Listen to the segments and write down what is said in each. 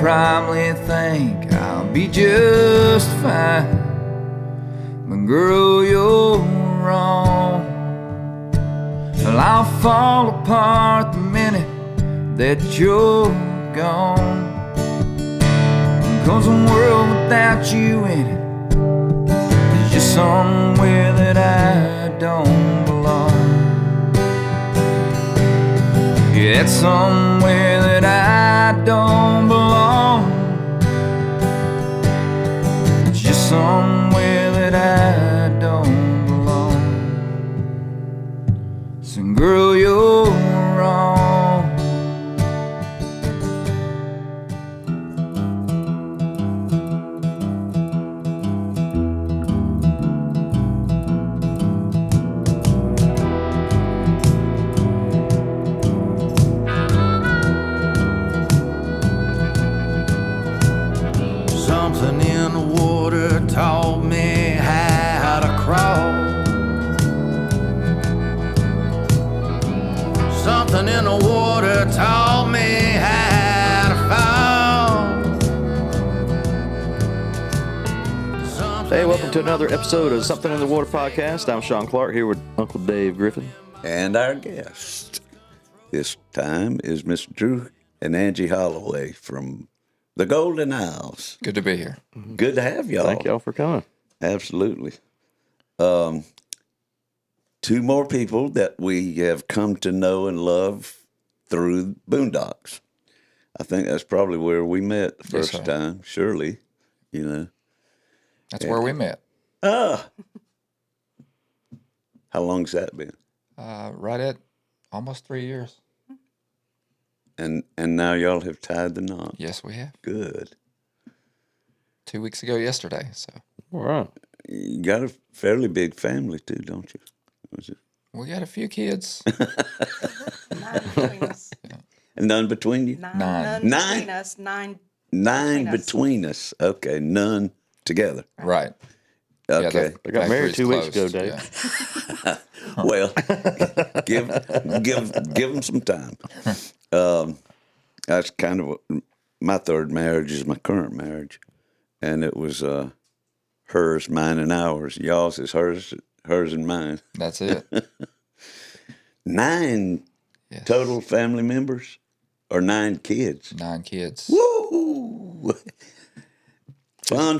probably think I'll be just fine. But girl, you're wrong. Well, I'll fall apart the minute that you're gone. 'Cause a world without you in it is just somewhere that I don't belong. Yeah, it's somewhere that I don't belong. It's just somewhere that I don't belong. So girl, you're wrong. Something in the water taught me how to crawl. Something in the water taught me how to fall. Hey, welcome to another episode of Something in the Water podcast. I'm Sean Clark here with Uncle Dave Griffin. And our guest this time is Mr. Drew and Angie Holloway from the Golden Isles. Good to be here. Good to have y'all. Thank y'all for coming. Absolutely. Two more people that we have come to know and love through Boondocks. I think that's probably where we met the first time. Surely, you know. That's where we met. How long's that been? Right at almost 3 years. And now y'all have tied the knot. Yes, we have. Good. 2 weeks ago yesterday. So All right. You got a fairly big family too, don't you? Was it? we got a few kids. 9 between us. And none between you? Nine. Nine. Nine? Between us. 9. Nine Between us. between us. Okay, none together. Right. Okay. Yeah, They got married 2 weeks ago, Dave. Yeah. Well, give them some time. That's kind of my third marriage is my current marriage, and it was hers, mine, and ours. Y'all's is hers and mine. That's it. 9 Yes. total family members, or 9 kids. 9 kids. Woo! Fun.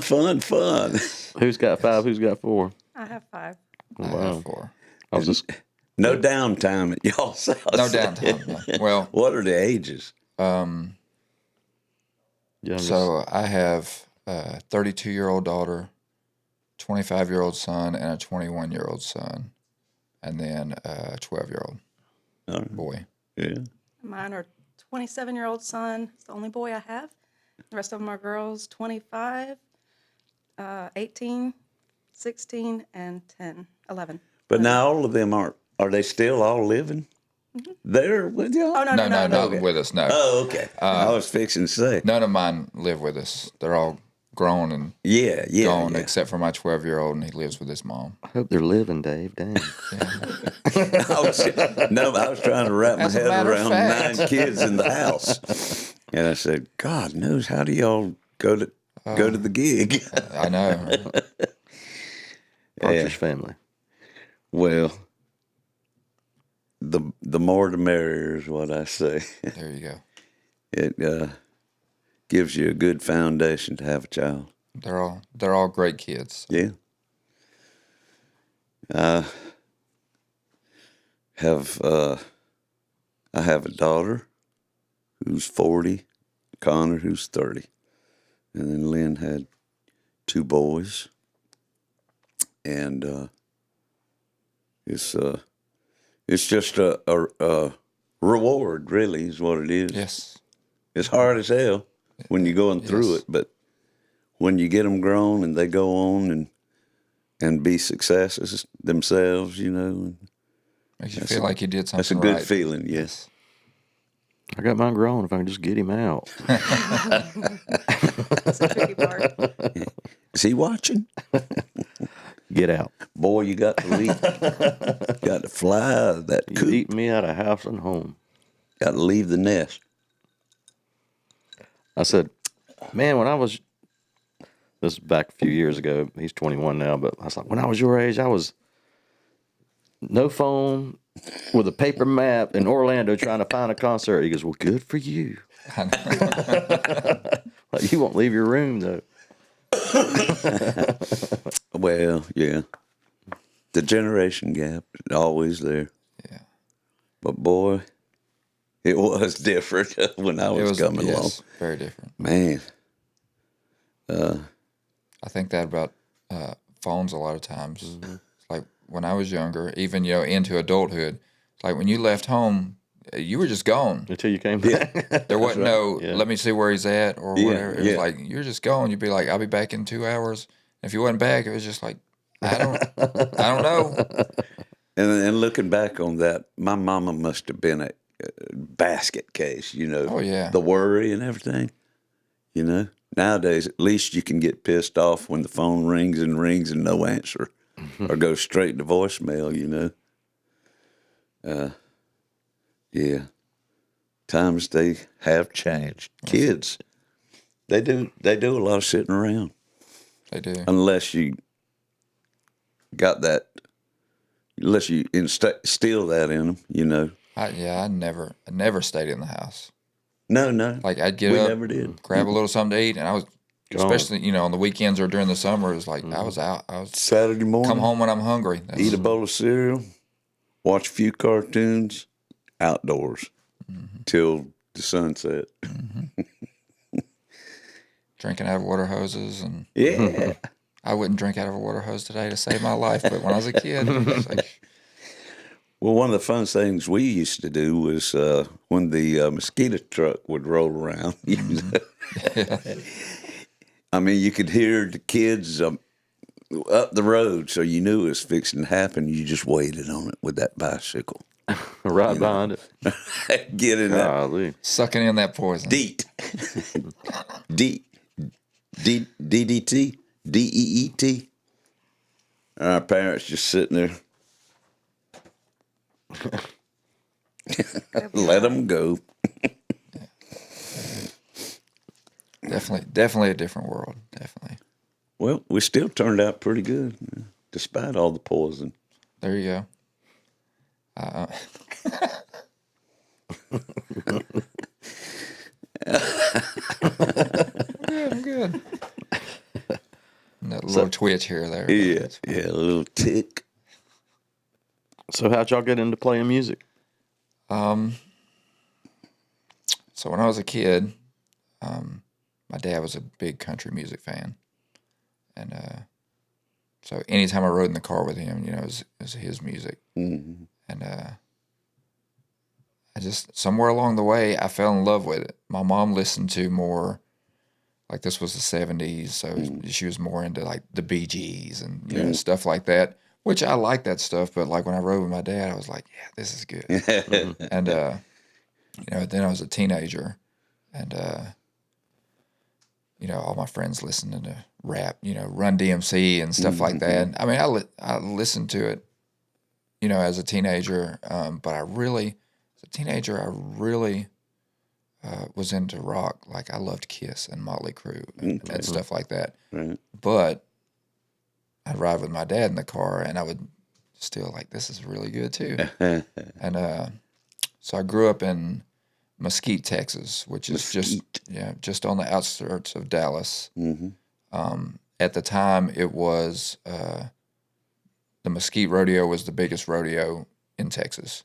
Who's got 5? Who's got 4? I have 5. I have 4. I was just No downtime at y'all's house. No downtime. No. Well, What are the ages? youngest. so I have a 32-year-old daughter, 25-year-old son, and a 21-year-old son, and then a 12-year-old All right. boy. Yeah. Mine are 27-year-old son. It's the only boy I have. The rest of them are girls, 25, 18, 16, and 10, 11. But now all of them are they still all living there with y'all? Oh, no, No, not Okay. with us. No, Oh, okay. I was fixing to say. none of mine live with us. They're all grown and Yeah. gone, except for my 12-year-old, and he lives with his mom. I hope they're living, Dave. Dang. I was trying to wrap my As a head matter of around fact. 9 kids in the house. And I said, God knows, how do y'all go to the gig? I know. Partridge family. Well, the more the merrier is what I say. There you go. It gives you a good foundation to have a child. They're all great kids. Yeah. I have a daughter who's 40, Connor who's 30, and then Lynn had 2 boys, and it's just a reward, really, is what it is. Yes. It's hard as hell when you're going through Yes. it, but when you get them grown and they go on and be successes themselves, you know. Makes you feel like you did something That's a good right. feeling, yes. I got mine grown if I can just get him out. That's the tricky part. Is he watching? Get out. Boy, you got to leave. Got to fly out of that You coop. eat me out of house and home. Got to leave the nest. I said, Man, when I was, this is back a few years ago. He's 21 now, but I was like, when I was your age, I was no phone with a paper map in Orlando trying to find a concert. He goes, well, good for you. Like, you won't leave your room, though. Well, yeah. The generation gap is always there. Yeah. But boy, it was different when I was coming along. Very different. Man. I think that about phones a lot of times. It's like when I was younger, even into adulthood, it's like when you left home, you were just gone. Until you came back. There wasn't let me see where he's at or whatever. It was like you're just gone. You'd be like, I'll be back in 2 hours. If you wasn't back, it was just like, I don't know. And looking back on that, my mama must have been a basket case, Oh, yeah. The worry and everything, Nowadays, at least you can get pissed off when the phone rings and no answer or go straight to voicemail, Yeah. Times they have changed. Kids, they do a lot of sitting around. They do. Unless you got that, unless you instill that in them, I never stayed in the house. No. Like I'd get we up, never did. grab a little something to eat, and I was, especially on the weekends or during the summer, it was like I was out. I was Saturday morning, come home when I'm hungry. eat a bowl of cereal, watch a few cartoons, outdoors till the sunset. Drinking out of water hoses, and Yeah. I wouldn't drink out of a water hose today to save my life. But when I was a kid, it was like, Well, one of the fun things we used to do was when the mosquito truck would roll around. I mean, you could hear the kids up the road, so you knew it was fixing to happen. You just waited on it with that bicycle. Right behind it. Get in that Golly. sucking in that poison. DDT, DEET. Our parents just sitting there. Let them go. Definitely a different world. Definitely. Well, we still turned out pretty good, despite all the poison. There you go. I'm good. That little twitch here or there. Yeah, a little tick. So how'd y'all get into playing music? So when I was a kid, my dad was a big country music fan, and so anytime I rode in the car with him, it was his music, and I just somewhere along the way I fell in love with it. My mom listened to more, like this was the 70s, so she was more into like the Bee Gees and stuff like that, which I like that stuff. But like when I rode with my dad, I was like, yeah, this is good. And then I was a teenager, and all my friends listening to rap, Run DMC and stuff like that. I mean, I listened to it, as a teenager, but I really was into rock. Like I loved Kiss and Motley Crue and stuff like that. Right. But I'd ride with my dad in the car, and I would still like, this is really good too. And so I grew up in Mesquite, Texas, which is just on the outskirts of Dallas. At the time, it was the Mesquite Rodeo was the biggest rodeo in Texas.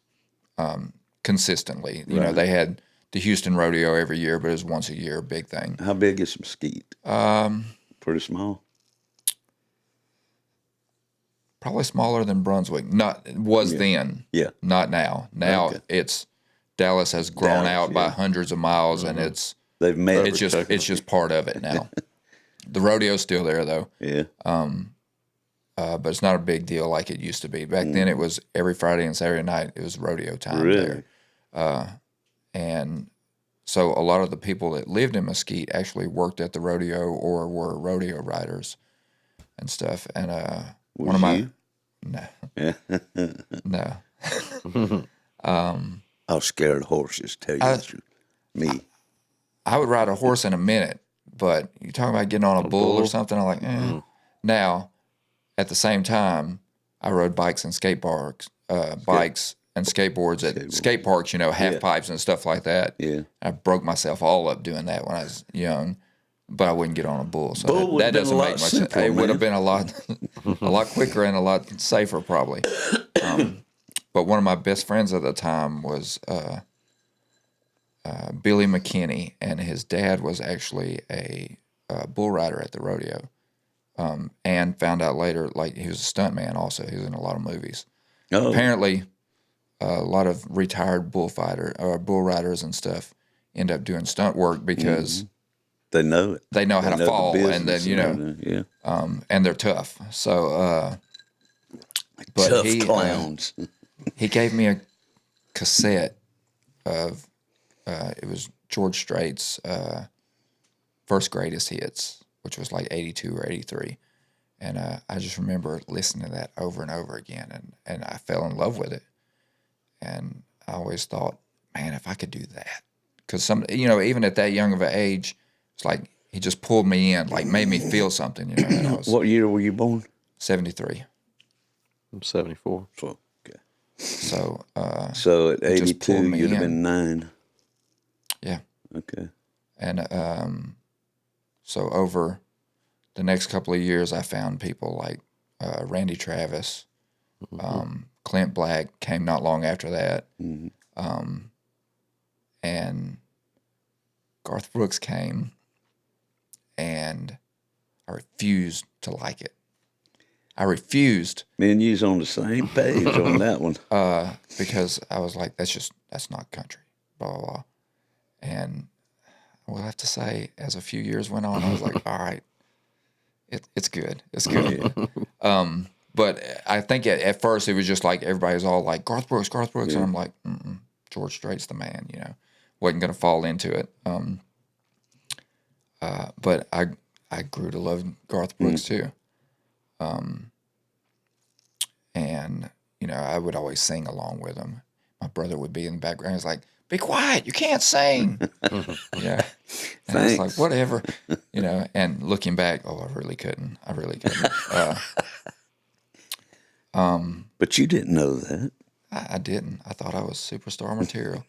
Consistently, they had the Houston Rodeo every year, but it was once a year, big thing. How big is Mesquite? Pretty small. Probably smaller than Brunswick. Then. Yeah. Not now. Now it's Dallas has grown out by hundreds of miles, and They've made it's just part of it now. The rodeo's still there though. Yeah. But it's not a big deal like it used to be. Back then, it was every Friday and Saturday night. It was rodeo time Really? there. And so a lot of the people that lived in Mesquite actually worked at the rodeo or were rodeo riders and stuff. And one of my no. I was scared of horses, tell you the truth. Me. I would ride a horse in a minute, But you talking about getting on a bull or something, I'm like, Now, at the same time, I rode bikes and bikes and skateboards at skate parks, half pipes and stuff like that. Yeah. I broke myself all up doing that when I was young, but I wouldn't get on a bull. So Bull that would've been doesn't a lot make much sense. simpler, It would have man. been a lot quicker and a lot safer probably. But one of my best friends at the time was Billy McKinney, and his dad was actually a bull rider at the rodeo. And found out later, like, he was a stuntman also. He was in a lot of movies. Oh, Apparently, a lot of retired bull riders and stuff end up doing stunt work because they know it. they know how to the fall, and business then yeah, and they're tough. So, but tough he clowns. he gave me a cassette of it was George Strait's First Greatest Hits, which was like 82 or 83. And I just remember listening to that over and over again, and I fell in love with it. And I always thought, man, if I could do that. Because even at that young of an age, it's like he just pulled me in, like made me feel something, and I was What year were you born? 73. I'm 74. So, okay. So, So at just pulled 82, me you'd have in. been 9. yeah. Okay. And so over the next couple of years, I found people like Randy Travis, Clint Black came not long after that, and Garth Brooks came, and I refused to like it. I refused Me and you's on the same page on that one. because I was like, that's not country, blah, blah, blah. And I will have to say, as a few years went on, I was like, all right, it's good. It's good. But I think at first it was just like everybody was all like, Garth Brooks. And I'm like, George Strait's the man, Wasn't going to fall into it. But I grew to love Garth Brooks too. And, I would always sing along with him. My brother would be in the background. He's like, be quiet, you can't sing. Yeah. And I was like, whatever, and looking back, I really couldn't. But you didn't know that. I didn't. I thought I was superstar material.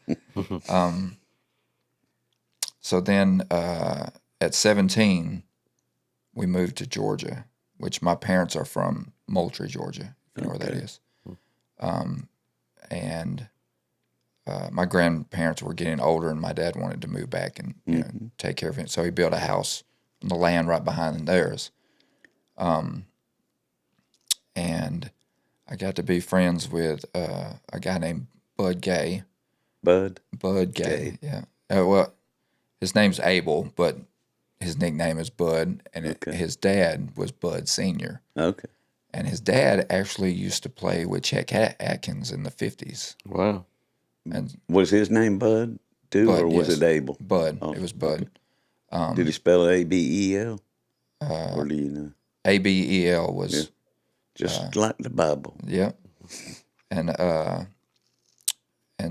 So then at 17, we moved to Georgia, which my parents are from Moultrie, Georgia, if you know where that is. And my grandparents were getting older, and my dad wanted to move back and take care of it. So he built a house on the land right behind theirs. And I got to be friends with a guy named Bud Gay. Bud Gay. Yeah. Well, his name's Abel, but his nickname is Bud, and his dad was Bud Sr. Okay. And his dad actually used to play with Chet Atkins in the 50s. Wow. And Was his name Bud too, Bud, or was yes. it Abel? Bud. Oh, It was Bud. Did he spell it A-B-E-L? Or do you know? ABEL was, Just like the Bible. yep. And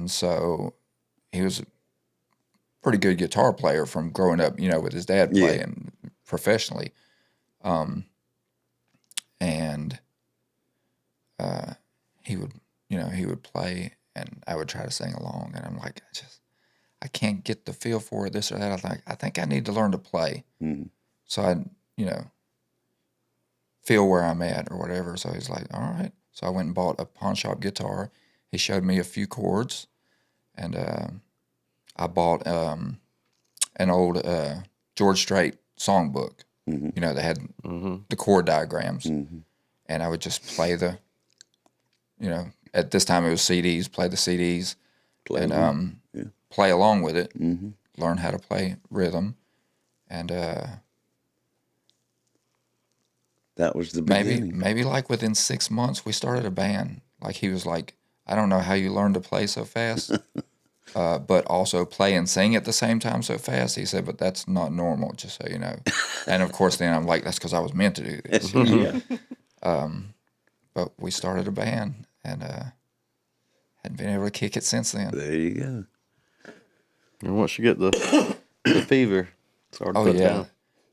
so he was a pretty good guitar player from growing up, with his dad playing professionally. And he would play, and I would try to sing along, and I'm like, I can't get the feel for it, this or that. I think I need to learn to play. So I, feel where I'm at or whatever. So he's like, all right. So I went and bought a pawn shop guitar. He showed me a few chords, and I bought an old George Strait songbook, that had the chord diagrams, and I would just play at this time it was CDs, play the CDs, play along with it, learn how to play rhythm, and that was the beginning. maybe like within 6 months we started a band. Like he was like, I don't know how you learned to play so fast, but also play and sing at the same time so fast. He said, but that's not normal, just so you know. And of course, then I'm like, that's because I was meant to do this. But we started a band, and hadn't been able to kick it since then. There you go. And once you get the fever, it's hard to put down.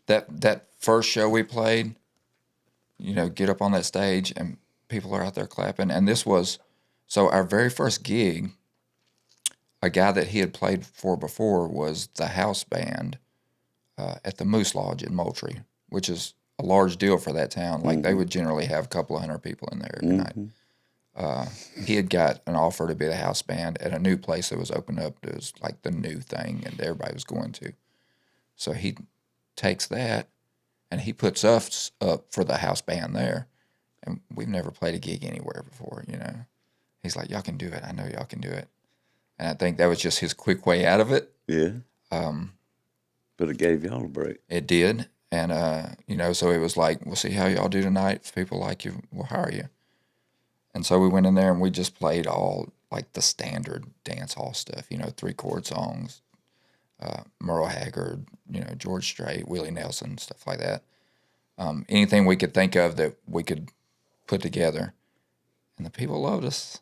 that first show we played, get up on that stage and people are out there clapping. And this was, so our very first gig, a guy that he had played for before was the house band at the Moose Lodge in Moultrie, which is a large deal for that town. Like they would generally have a couple of hundred people in there every night. He had got an offer to be the house band at a new place that was opened up. It was like the new thing and everybody was going to. So he takes that and he puts us up for the house band there. And we've never played a gig anywhere before, He's like, y'all can do it. I know y'all can do it. And I think that was just his quick way out of it. Yeah. But it gave y'all a break. It did. And, so it was like, we'll see how y'all do tonight. If people like you, we'll hire you. And so we went in there and we just played all like the standard dance hall stuff, 3-chord songs, Merle Haggard, George Strait, Willie Nelson, stuff like that. Anything we could think of that we could put together. And the people loved us.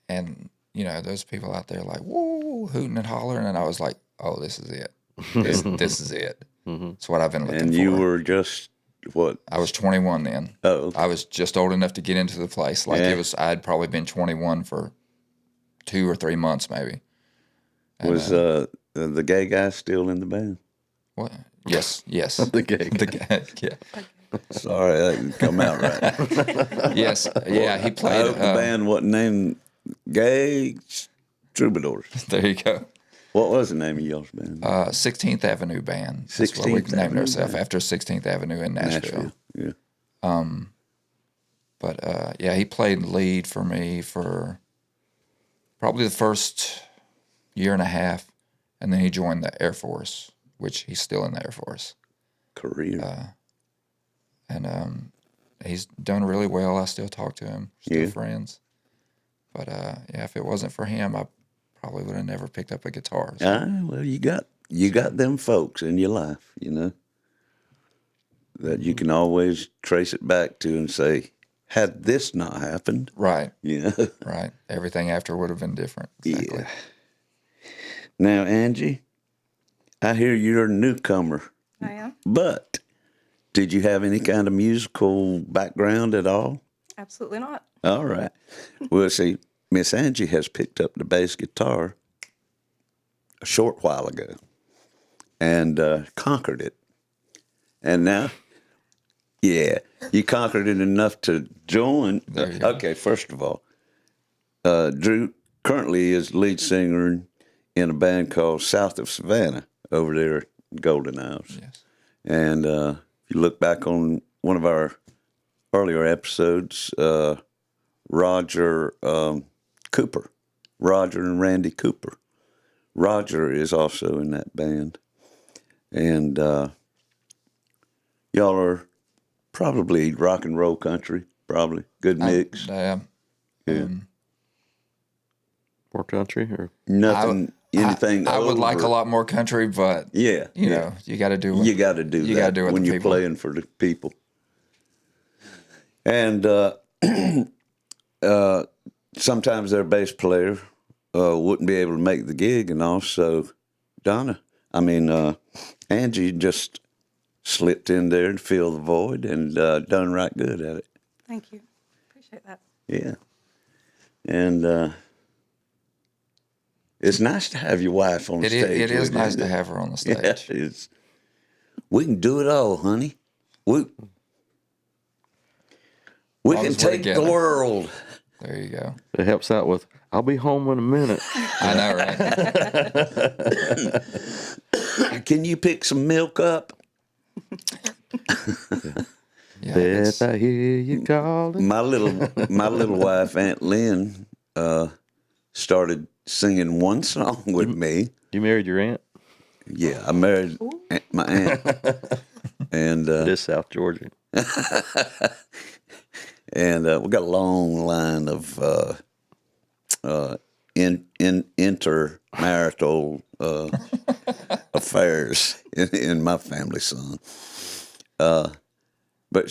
And, those people out there like, whoa, hooting and hollering. And I was like, oh, this is it. This is it. It's what I've been looking for. And you were just, what? I was 21 then. Oh. I was just old enough to get into the place. Like I'd probably been 21 for 2 or 3 months maybe. And, was the gay guy still in the band? What? Yes. The gay guy. Yeah. Sorry, that didn't come out right. Yes. Yeah, he I played. hope the band wasn't named Gay Troubadours. There you go. What was the name of y'all's band? 16th Avenue Band. That's what we 16th named Avenue ourselves Band. after 16th Avenue in Nashville. Yeah. But he played lead for me for probably the first year and a half, and then he joined the Air Force, which he's still in the Air Force. Career. And he's done really well. I still talk to him, still Yeah. friends. But if it wasn't for him, I probably would have never picked up a guitar. So. Well, you got them folks in your life, that you can always trace it back to and say, had this not happened, Right. Yeah. Right. Everything after would have been different. Exactly. Yeah. Now, Angie, I hear you're a newcomer, I am. but did you have any kind of musical background at all? Absolutely not. All right. Well, see, Miss Angie has picked up the bass guitar a short while ago and conquered it. And now, you conquered it enough to join. There you go. Okay, first of all, Drew currently is lead singer in a band called South of Savannah over there at Golden Isles. Yes. And if you look back on one of our earlier episodes, Roger Cooper, Roger and Randy Cooper. Roger is also in that band. And y'all are probably rock and roll country, probably. Good mix. Yeah. More country or Nothing, anything I would like over- a lot more country, but Yeah. you know, you got to do what You got to do you that gotta do what when the you're people- playing for the people. And sometimes their bass player wouldn't be able to make the gig, and also Angie just slipped in there and filled the void and done right good at it. Thank you. Appreciate that. Yeah. And it's nice to have your wife on the It stage. is with you. nice to have her on the stage. Yeah, it is. We can do it all, honey. We Long can as we're take the together. world. There you go. it helps out with, I'll be home in a minute. I know, right? Can you pick some milk up? Yeah, Bet I hear you calling. My little wife, Aunt Lynn, started singing one song with me. You married your aunt? Yeah, I married my aunt, and It is South Georgia. and we got a long line of intermarital affairs in my family, son. But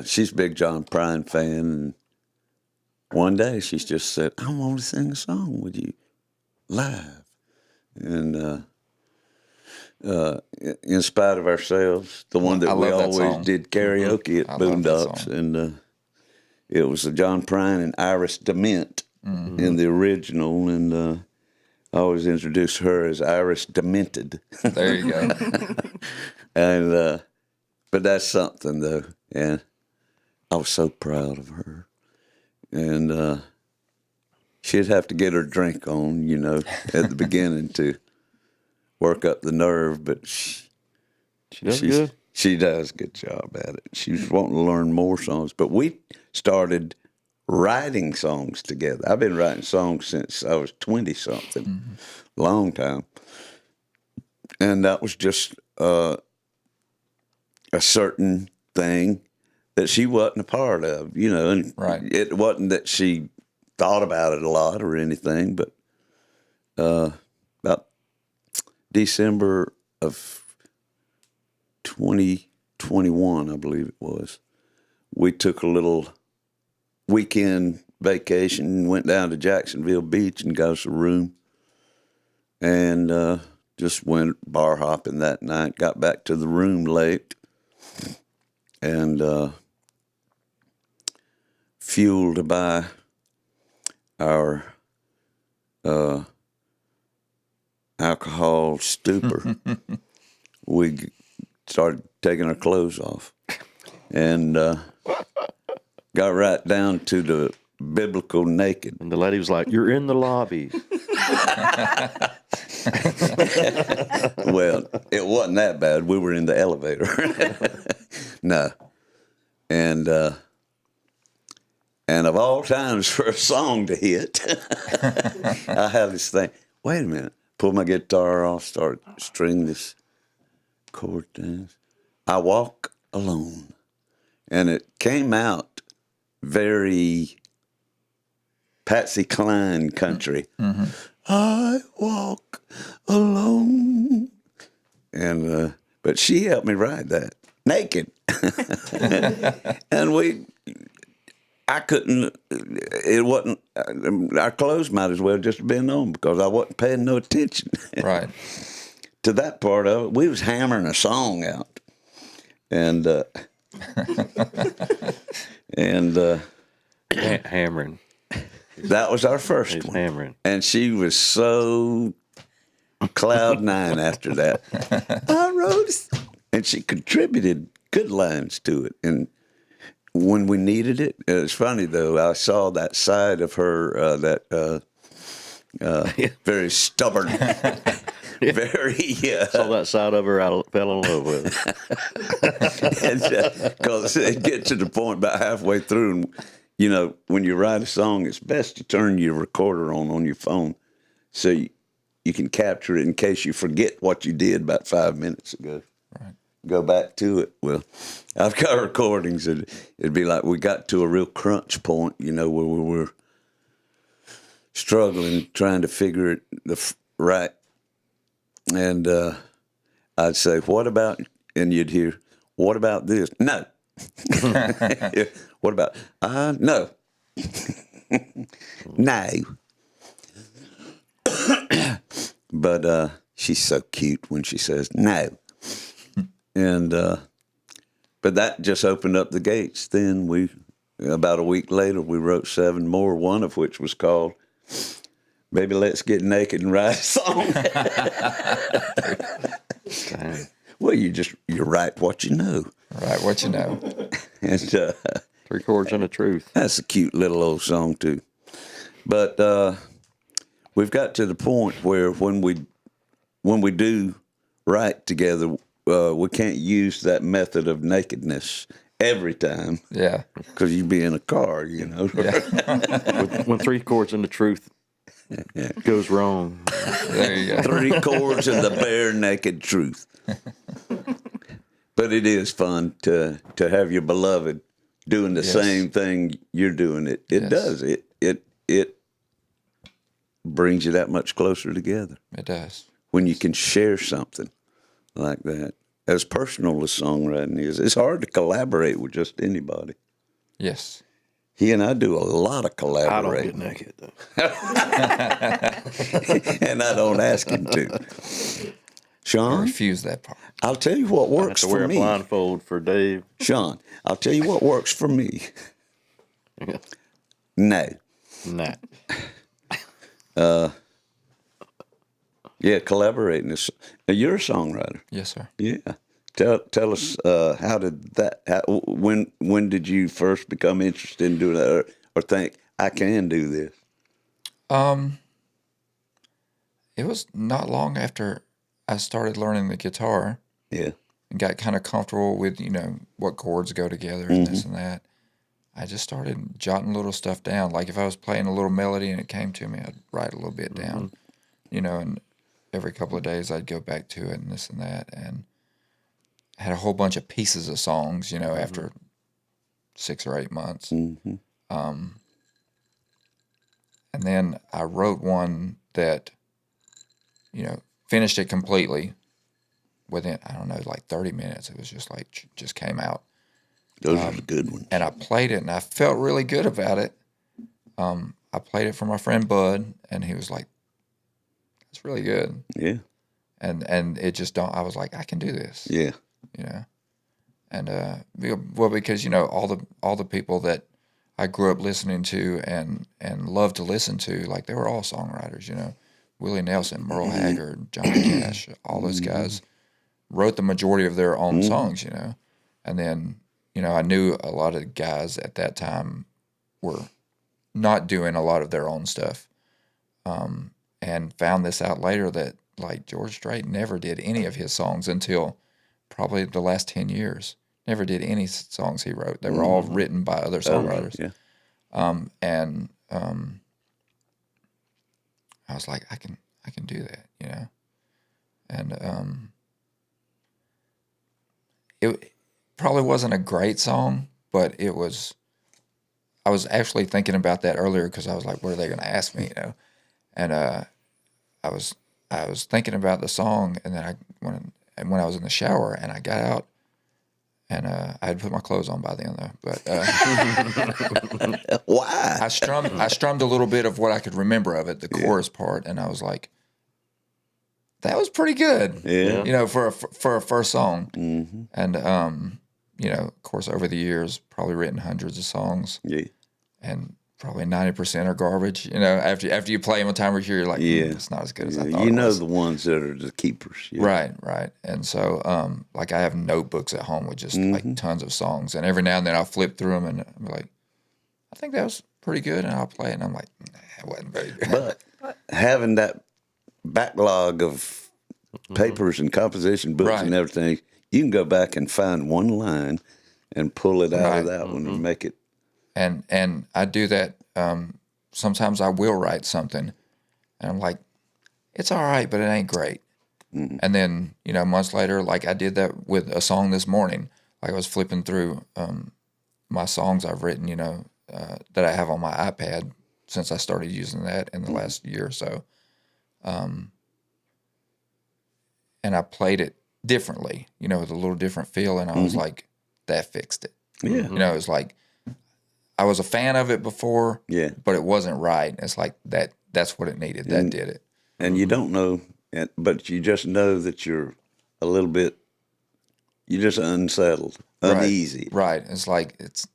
she's a big John Prine fan, and one day she just said, "I want to sing a song with you live," and In Spite of Ourselves, the one I that we love that always song. did karaoke at I love that Boondocks. song. And it was John Prine and Iris DeMint in the original. And I always introduced her as Iris Demented. There you go. And but that's something, though. And I was so proud of her. And she'd have to get her drink on, at the beginning to work up the nerve. But She does good. she does a good job at it. She was wanting to learn more songs. But we started writing songs together. I've been writing songs since I was 20-something, long time. And that was just a certain thing that she wasn't a part of, and Right. it wasn't that she thought about it a lot or anything, but about December of 2021, I believe it was, we took a little weekend vacation, went down to Jacksonville Beach and got us a room, and just went bar hopping that night, got back to the room late, and fueled by our alcohol stupor, we started taking our clothes off and got right down to the biblical naked. And the lady was like, "You're in the lobby." Well, it wasn't that bad. We were in the elevator. No. And of all times for a song to hit, I have this thing. Wait a minute. Pull my guitar off, start string this chord down. I Walk Alone. And it came out very Patsy Cline country. I walk alone. And but she helped me write that naked. And I couldn't, it wasn't, our clothes might as well just have been on because I wasn't paying no attention. Right. To that part of it. We was hammering a song out. And, Hammering. that was our first He's one. hammering. And she was so cloud nine after that. I wrote a song. And she contributed good lines to it. And when we needed it, it's funny though, I saw that side of her, very stubborn, very, Saw that side of her, I fell in love with it. because it gets to the point about halfway through, and when you write a song, it's best to turn your recorder on your phone so you can capture it in case you forget what you did about 5 minutes ago. Right. Go back to it. Well, I've got recordings, and it'd be like we got to a real crunch point, where we were struggling, trying to figure it right. And I'd say, "What about?" And you'd hear, "What about this?" No. What about? No. No. But she's so cute when she says no. And but that just opened up the gates. Then about a week later, we wrote 7 more, one of which was called "Baby, Let's Get Naked and Write a Song." Dang. Well, you write what you know. Right. What you know. And 3 chords and a truth. that's a cute little old song too. But we've got to the point where when we do write together, we can't use that method of nakedness every time Yeah. because you'd be in a car, Yeah. When 3 chords and the truth goes wrong. There you go. 3 chords and the bare naked truth. But it is fun to have your beloved doing the Yes. same thing you're doing. It Yes. does. It brings you that much closer together It does. when you can share something like that. As personal as songwriting is, it's hard to collaborate with just anybody. Yes. He and I do a lot of I don't collaborating. get naked, though. And I don't ask him to. Sean, refuse that part. I'll tell you what I have works to for wear a me. blindfold for Dave. Sean, I'll tell you what works for me. No. Nah. Yeah, collaborating. You're a songwriter. Yes, sir. Yeah. Tell us how did that? When did you first become interested in doing that, or think I can do this? It was not long after I started learning the guitar Yeah. and got kind of comfortable with, what chords go together and this and that. I just started jotting little stuff down. Like if I was playing a little melody and it came to me, I'd write a little bit down, and every couple of days I'd go back to it and this and that. And I had a whole bunch of pieces of songs, after 6 or 8 months. Mm-hmm. And then I wrote one that, finished it completely within, I don't know, like 30 minutes. It was just like, just came out. Those are the good ones. And I played it and I felt really good about it. I played it for my friend Bud and he was like, that's really good. Yeah. And it just I was like, I can do this. Yeah. And because all the people that I grew up listening to and loved to listen to, like they were all songwriters, Willie Nelson, Merle Haggard, Johnny Cash, all those guys wrote the majority of their own songs, And then, I knew a lot of guys at that time were not doing a lot of their own stuff. And found this out later that like George Strait never did any of his songs until probably the last 10 years. Never did any songs he wrote. They were all written by other songwriters. Yeah. I was like, I can do that, And it probably wasn't a great song, but it was. I was actually thinking about that earlier because I was like, what are they going to ask me, And I was thinking about the song, and then when I was in the shower and I got out, and I had put my clothes on by then though, but Why? I strummed a little bit of what I could remember of it, the chorus part, and I was like, that was pretty good, Yeah. for a first song, Mm-hmm. and of course over the years probably written hundreds of songs, Yeah. and probably 90% are garbage. After you play them a time or two, you're like, it's not as good as I thought. You it know was. the ones that are the keepers. Yeah. Right. And so, like I have notebooks at home with just like tons of songs, and every now and then I'll flip through them and I'm like, I think that was pretty good, and I'll play it, and I'm like, nah, it wasn't very good. But having that backlog of papers and composition books and everything, you can go back and find one line and pull it out of that one and make it. And I do that. Sometimes I will write something, and I'm like, it's all right, but it ain't great. And then months later, like I did that with a song this morning. Like I was flipping through my songs I've written, that I have on my iPad since I started using that in the last year or so. And I played it differently, with a little different feel, and I was like, that fixed it. Yeah. It was like, I was a fan of it before, but it wasn't right. It's like that's what it needed. That did it. And you don't know, but you just know that you're a little bit, you're just unsettled, uneasy. Right. It's like, it's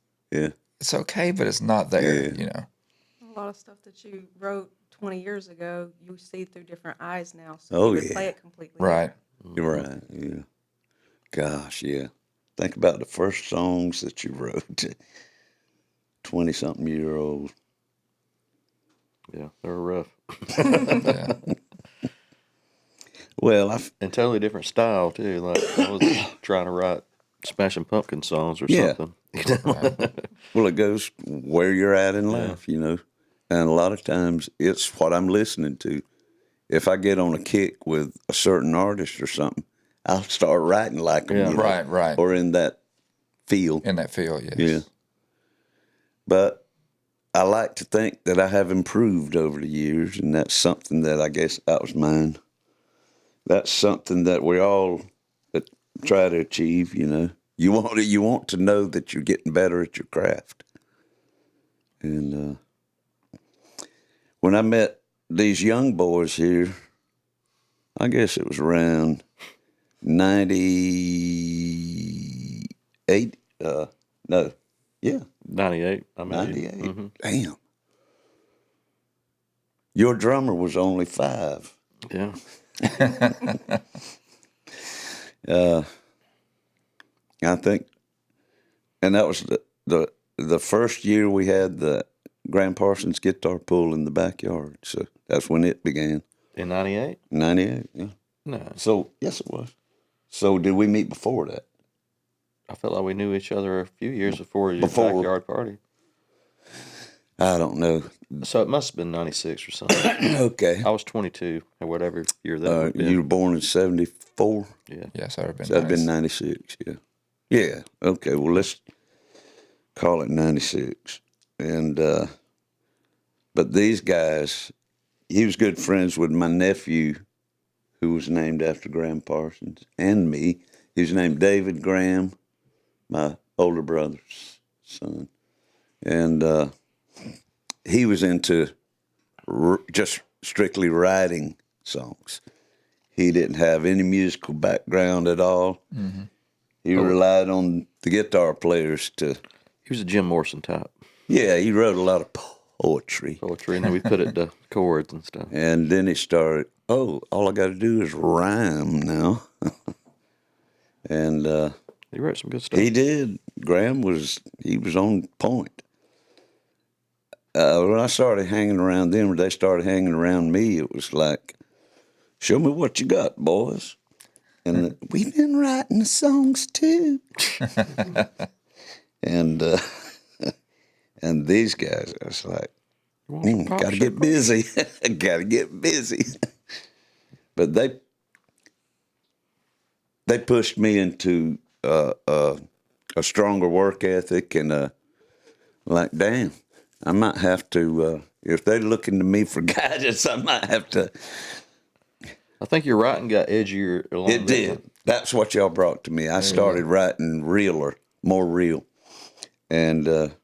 okay, but it's not there, A lot of stuff that you wrote 20 years ago, you see through different eyes now. So you would play it completely Right. You're right. Yeah. Gosh, yeah. Think about the first songs that you wrote. 20-something-year-old. Yeah, they're rough. Yeah. Well, and totally different style too. Like I was trying to write Smashing Pumpkin songs or something. well, it goes where you're at in life, And a lot of times it's what I'm listening to. If I get on a kick with a certain artist or something, I'll start writing like them. Right. Or in that feel. In that feel, yes. Yeah. But I like to think that I have improved over the years, and that's something that I guess that was mine. That's something that we all try to achieve, You want to know that you're getting better at your craft. And when I met these young boys here, I guess it was around 98. No, yeah, 98. I mean, 98. Damn. Your drummer was only 5. Yeah. I think, and that was the first year we had the Graham Parsons guitar pool in the backyard. So that's when it began. In 98? 98, yeah. No. So, yes, it was. So, did we meet before that? I felt like we knew each other a few years before your Before. backyard party. I don't know. So it must have been 96 or something. Okay. I was 22 or whatever year that would have been. You were born in 74? Yeah. Yes, I would have been. So that'd been 96, yeah. Yeah, okay, well, let's call it 96. And, but these guys, he was good friends with my nephew, who was named after Graham Parsons, and me. He was named David Graham, my older brother's son. And he was into just strictly writing songs. He didn't have any musical background at all. Mm-hmm. He relied on the guitar players to... He was a Jim Morrison type. Yeah, he wrote a lot of poetry. And then we put it to chords and stuff. And then he started, all I got to do is rhyme now. And He wrote some good stuff. he did. Graham was on point. When I started hanging around them, or they started hanging around me, it was like, show me what you got, boys. And we've been writing the songs too. And and these guys, I was like, gotta get busy. Gotta get busy. But they pushed me into a stronger work ethic, and like, damn, I might have to, if they're looking to me for guidance, I might have to. I think your writing got edgier along It did. That's what y'all brought to me. I started writing realer, more real. And, of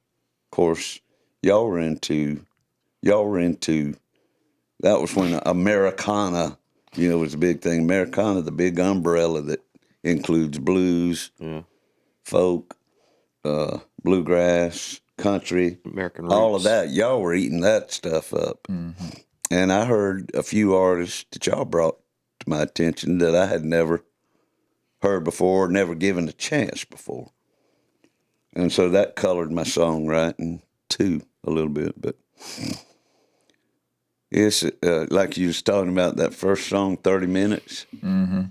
course, y'all were into, that was when Americana, was a big thing. Americana, the big umbrella that includes blues, folk, bluegrass, country, American roots. all of that. Y'all were eating that stuff up. Mm-hmm. And I heard a few artists that y'all brought to my attention that I had never heard before, never given a chance before. And so that colored my songwriting too a little bit. But it's like you was talking about that first song, 30 Minutes. Mm-hmm.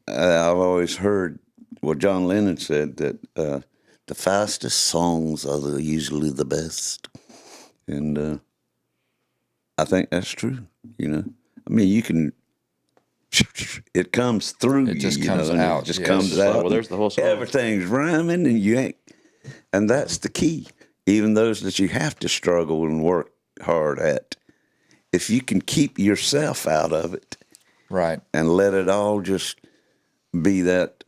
I've always heard what John Lennon said, that the fastest songs are usually the best. And I think that's true, I mean, you can... It comes through. It just you comes know, out. It just Yes. comes out. Well, there's the whole song. Everything's rhyming, and you ain't. And that's the key. Even those that you have to struggle and work hard at, if you can keep yourself out of it, Right. and let it all just be that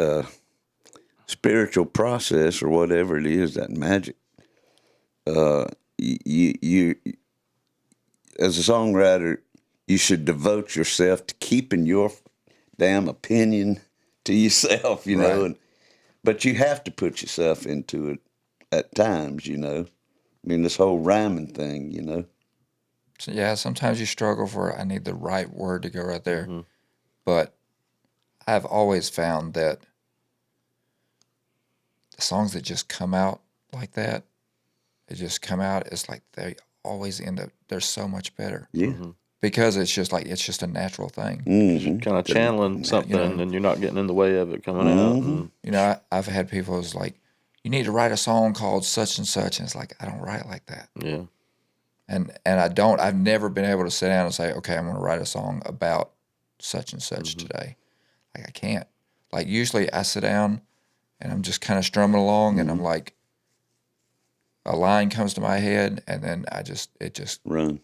spiritual process or whatever it is, that magic. You as a songwriter, you should devote yourself to keeping your damn opinion to yourself, Right. But you have to put yourself into it at times, I mean, this whole rhyming thing, So, yeah, sometimes you struggle for, I need the right word to go right there. Mm-hmm. But I've always found that the songs that just come out like that, it's like they always end up, they're so much better. Yeah. Mm-hmm. Because it's just a natural thing. Mm-hmm. Kind of channeling something, and you're not getting in the way of it coming out. And, I've had people who's like, you need to write a song called such and such, and it's like, I don't write like that. yeah. And I've never been able to sit down and say, okay, I'm going to write a song about such and such today. Like, I can't. Like, usually I sit down and I'm just kind of strumming along, and I'm like, a line comes to my head, and then it just Run.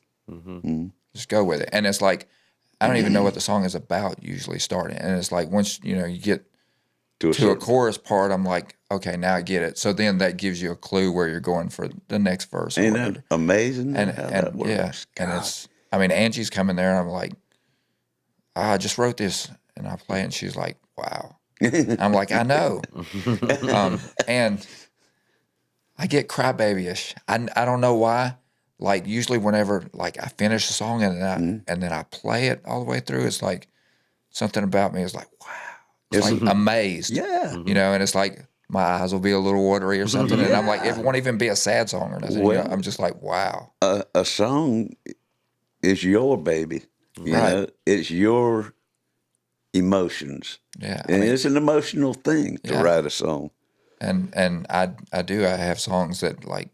just go with it. And it's like, I don't even know what the song is about usually starting. And it's like, once, you get to a chorus part, I'm like, okay, now I get it. So then that gives you a clue where you're going for the next verse. Ain't that amazing? And how that works? yeah, and it's, I mean, Angie's coming there, and I'm like, I just wrote this, and I play it, and she's like, wow. I'm like, I know. And I get crybabyish. I don't know why. Like usually whenever like I finish a song and then I play it all the way through, it's like something about me is like, wow. It's like amazed. Yeah. You know, and it's like my eyes will be a little watery or something. And I'm like, it won't even be a sad song or nothing. Well, you know? I'm just like, wow. A song is your baby. You Right. know, it's your emotions. Yeah. And it's an emotional thing to Yeah. write a song. And I have songs that like,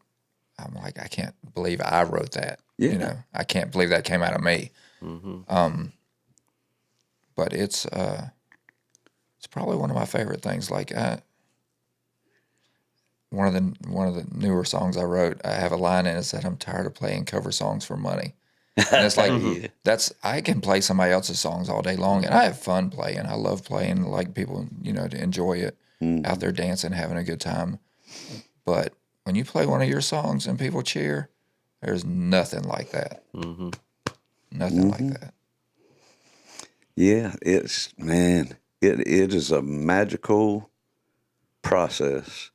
I'm like, I can't believe I wrote that. Yeah. You know, I can't believe that came out of me. But it's probably one of my favorite things. Like one of the newer songs I wrote, I have a line in it that said, "I'm tired of playing cover songs for money." And it's like I can play somebody else's songs all day long, and I have fun playing. I love playing, like people, you know, to enjoy it, out there dancing, having a good time. But when you play one of your songs and people cheer, there's nothing like that. Nothing like that. Yeah, it is a magical process.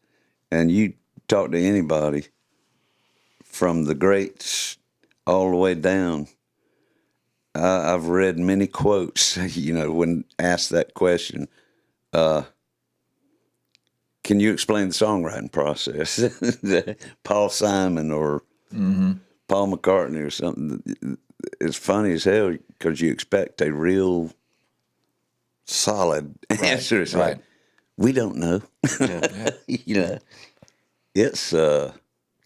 And you talk to anybody from the greats all the way down. I've read many quotes, you know, when asked that question. Can you explain the songwriting process? Paul Simon or Paul McCartney or something. It's funny as hell because you expect a real solid answer. It's like, we don't know. You know, it's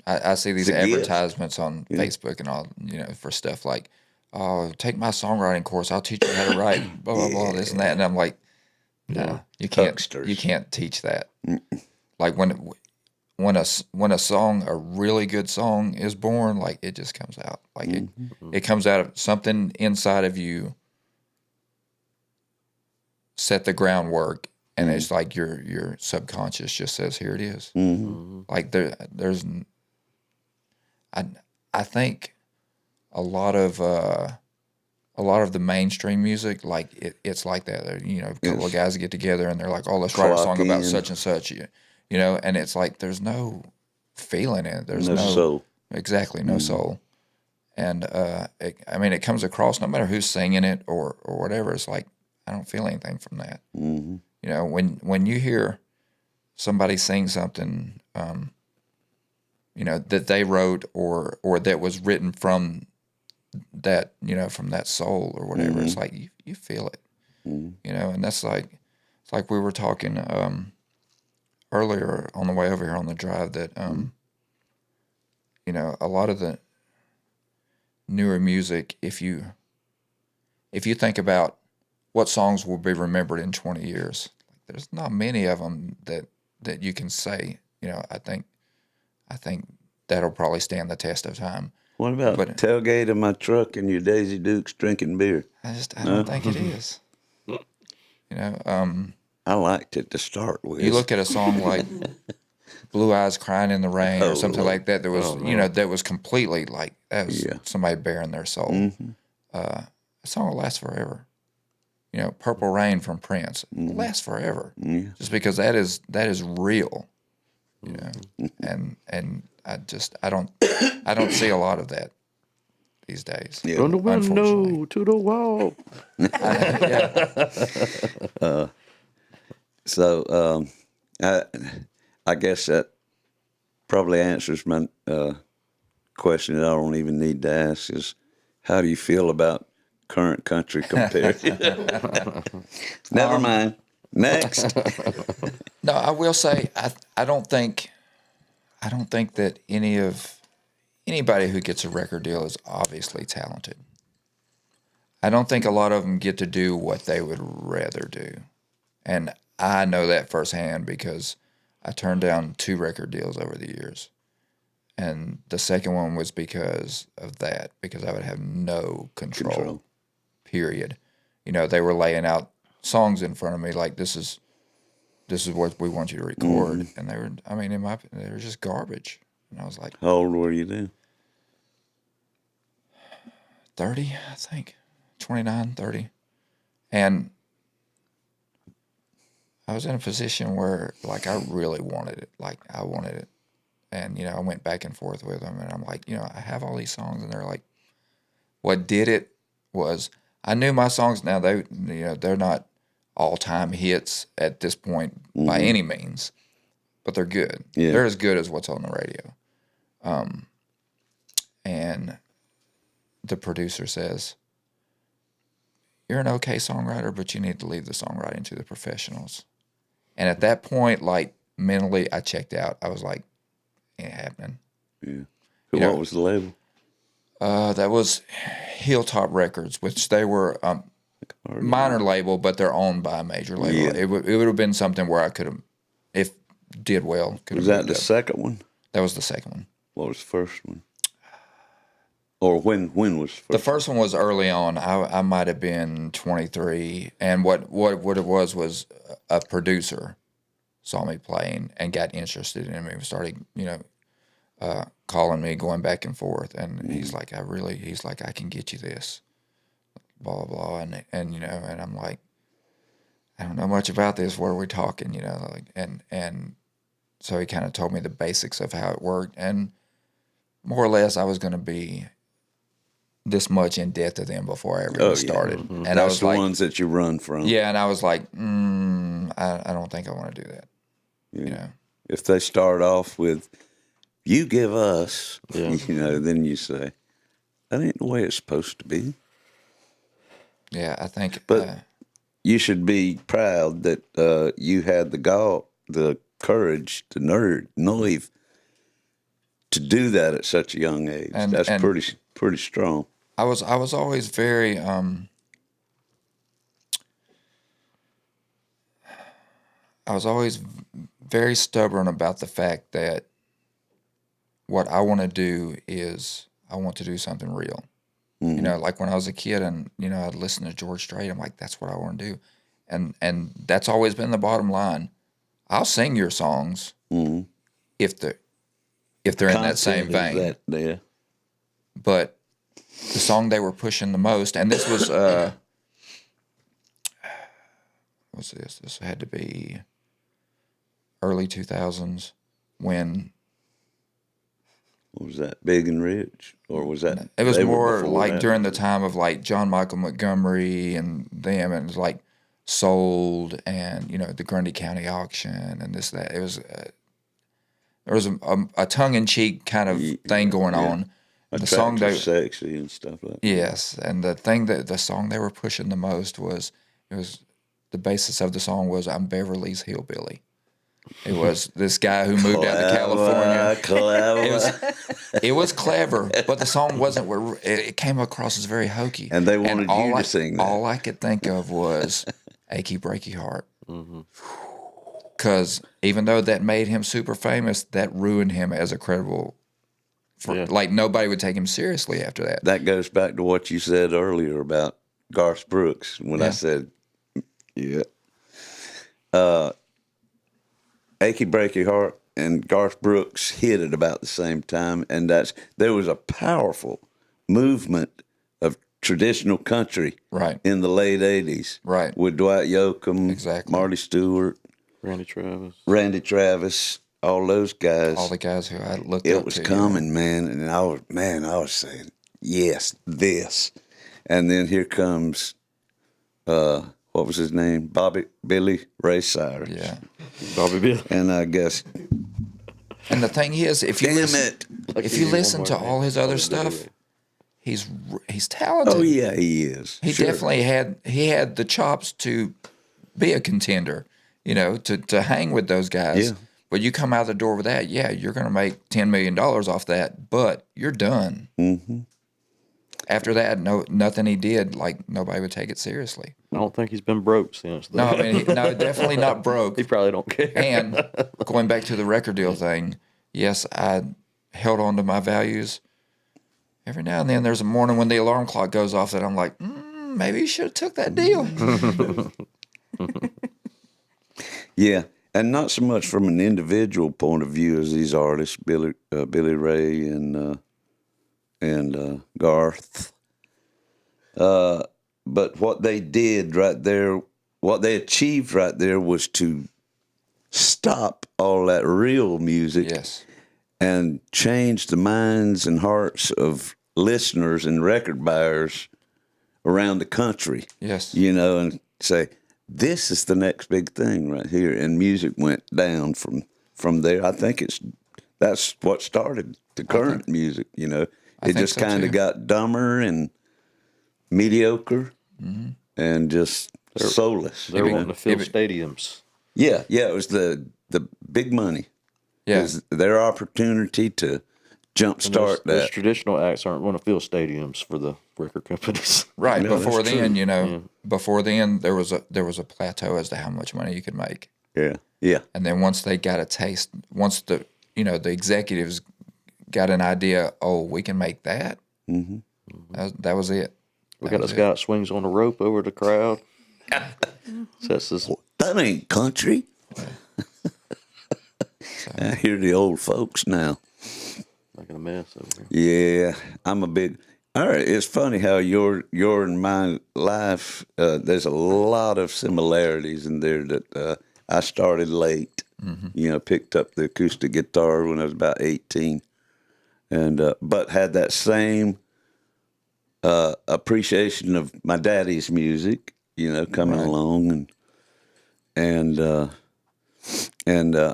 I see these it's a gift. advertisements on Facebook and all, you know, for stuff like, "Oh, take my songwriting course. I'll teach you how to write." Blah blah blah. This and that. And I'm like, no, you can't. Hucksters. You can't teach that. Like when a song, a really good song, is born, like it just comes out. Like it comes out of something inside of you. Set the groundwork, and it's like your subconscious just says, "Here it is." Like there's, I think a lot of the mainstream music, like it's like that. You know, a couple of guys get together and they're like, "Oh, let's write a song about such and such," you know, and it's like there's no feeling in it. There's no soul. Exactly, no soul. And it comes across no matter who's singing it or whatever. It's like I don't feel anything from that. You know, when you hear somebody sing something, you know, that they wrote or that was written from that, you know, from that soul or whatever, it's like you feel it. You know, and that's like, it's like we were talking earlier on the way over here on the drive that, you know, a lot of the newer music, if you think about what songs will be remembered in 20 years, there's not many of them that you can say, you know, I think that'll probably stand the test of time. What about tailgate of my truck and your Daisy Dukes drinking beer? I don't think it is. You know, I liked it to start with. you look at a song like Blue Eyes Crying in the Rain or something like that was, you know, that was completely like, that was somebody bearing their soul. A song will last forever. You know, Purple Rain from Prince will last forever. Just because that is real. You know, and I don't see a lot of that these days. Yeah. From the window Unfortunately. to the wall. So I guess that probably answers my question that I don't even need to ask is, how do you feel about current country compared? Never mind. Next. No, I will say I don't think that anybody who gets a record deal is obviously talented. I don't think a lot of them get to do what they would rather do. And I know that firsthand because I turned down 2 record deals over the years. And the second one was because of that, because I would have no control. Period. You know, they were laying out songs in front of me like, this is what we want you to record. And they were, I mean, they were just garbage. And I was like, How old were you then? 30, I think. 29, 30. And I was in a position where, like, I really wanted it. Like, I wanted it. And, I went back and forth with them. And I'm like, I have all these songs. And they're like, what did it was I knew my songs. Now, they're not all-time hits at this point by any means. But they're good. Yeah. They're as good as what's on the radio. And the producer says, you're an okay songwriter, but you need to leave the songwriting to the professionals. And at that point, like, mentally, I checked out. I was like, ain't happening. Yeah. What was the label? That was Hilltop Records, which they were minor label, but they're owned by a major label. Yeah. It would have been something where I could have, if did well, could have. Was that the second one? That was the second one. What was the first one? Or when was the first? The first one was early on. I might have been 23, and what it was a producer saw me playing and got interested in me. Started calling me, going back and forth, and he's like, I can get you this, blah blah blah, and I'm like, I don't know much about this. What are we talking? And so he kind of told me the basics of how it worked, and more or less I was going to be this much in debt to them before I ever started. Mm-hmm. And That's I was the like, ones that you run from. yeah, and I was like, I don't think I want to do that. Yeah. If they start off with, you give us, then you say, that ain't the way it's supposed to be. Yeah, I think. But you should be proud that you had the courage, the nerve to do that at such a young age. That's pretty strong. I was always very very stubborn about the fact that what I want to do is I want to do something real. Mm-hmm. Like when I was a kid and I'd listen to George Strait, I'm like, that's what I want to do. And that's always been the bottom line. I'll sing your songs if they're in that same vein. But the song they were pushing the most, and this was what's this? This had to be early 2000s when. What was that? Big and Rich, or was that? It was more like during the time of like John Michael Montgomery and them, and it was like Sold and the Grundy County Auction and this that. It was there was a tongue-in-cheek kind of thing going on. The song they sexy and stuff like that. Yes, and the song they were pushing the most was the basis of the song was I'm Beverly's Hillbilly. It was this guy who moved out to California. Clever. It was clever, but the song wasn't. It came across as very hokey. And they wanted you to sing that. All I could think of was "Achy Breaky Heart," because even though that made him super famous, that ruined him as a credible. Like nobody would take him seriously after that. That goes back to what you said earlier about Garth Brooks when I said, Achy Breaky Heart and Garth Brooks hit at about the same time, and there was a powerful movement of traditional country in the late 80s. Right. With Dwight Yoakam, exactly. Marty Stewart, Randy Travis, all those guys. All the guys who I looked up to. It was coming, man, and I was saying, yes, this. And then here comes what was his name? Billy Ray Cyrus. Yeah. Bobby Bill. And I guess. And the thing is, if you listen to all his other stuff, he's talented. Oh yeah, he is. He definitely had the chops to be a contender, to hang with those guys. Yeah. But you come out the door with that, you're going to make $10 million off that, but you're done. Mm-hmm. After that, nothing he did, like nobody would take it seriously. I don't think he's been broke since. No, I mean, definitely not broke. He probably don't care. And going back to the record deal thing, yes, I held on to my values. Every now and then, there's a morning when the alarm clock goes off that I'm like, maybe you should have took that deal. Yeah, and not so much from an individual point of view as these artists, Billy Ray and Garth. but what they did right there, what they achieved right there was to stop all that real music Yes. and change the minds and hearts of listeners and record buyers around the country. Yes. You know, and say, this is the next big thing right here. And music went down from there. I think that's what started the current music, you know. I It think just so, kind of too. got dumber and mediocre and just soulless. They're you know? wanting to fill It- stadiums. Yeah, it was the big money. It Yeah. was their opportunity to And jumpstart those that. traditional acts aren't going to fill stadiums for the record companies. Right. No, Before that's then, true. you know, before then there was a plateau as to how much money you could make. Yeah. And then once they got a taste, once the executives got an idea, oh, we can make that. Mm-hmm. That was it. We got this guy that swings on the rope over the crowd. Sets this, That ain't country. I hear the old folks now. making a mess over here. Yeah, I'm a big. All right, it's funny how your and my life. There's a lot of similarities in there. That I started late. You know, picked up the acoustic guitar when I was about 18, and but had that same appreciation of my daddy's music. You know, coming along and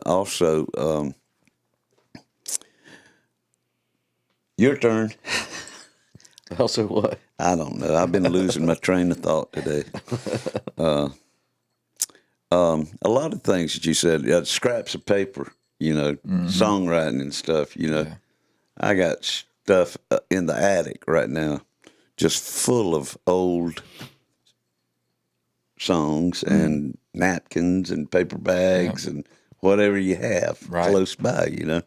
also your turn. Also, what? I don't know. I've been losing my train of thought today. A lot of things that you said, scraps of paper, you know, songwriting and stuff, you know. Yeah. I got stuff in the attic right now, just full of old songs and napkins and paper bags and whatever you have close by, you know.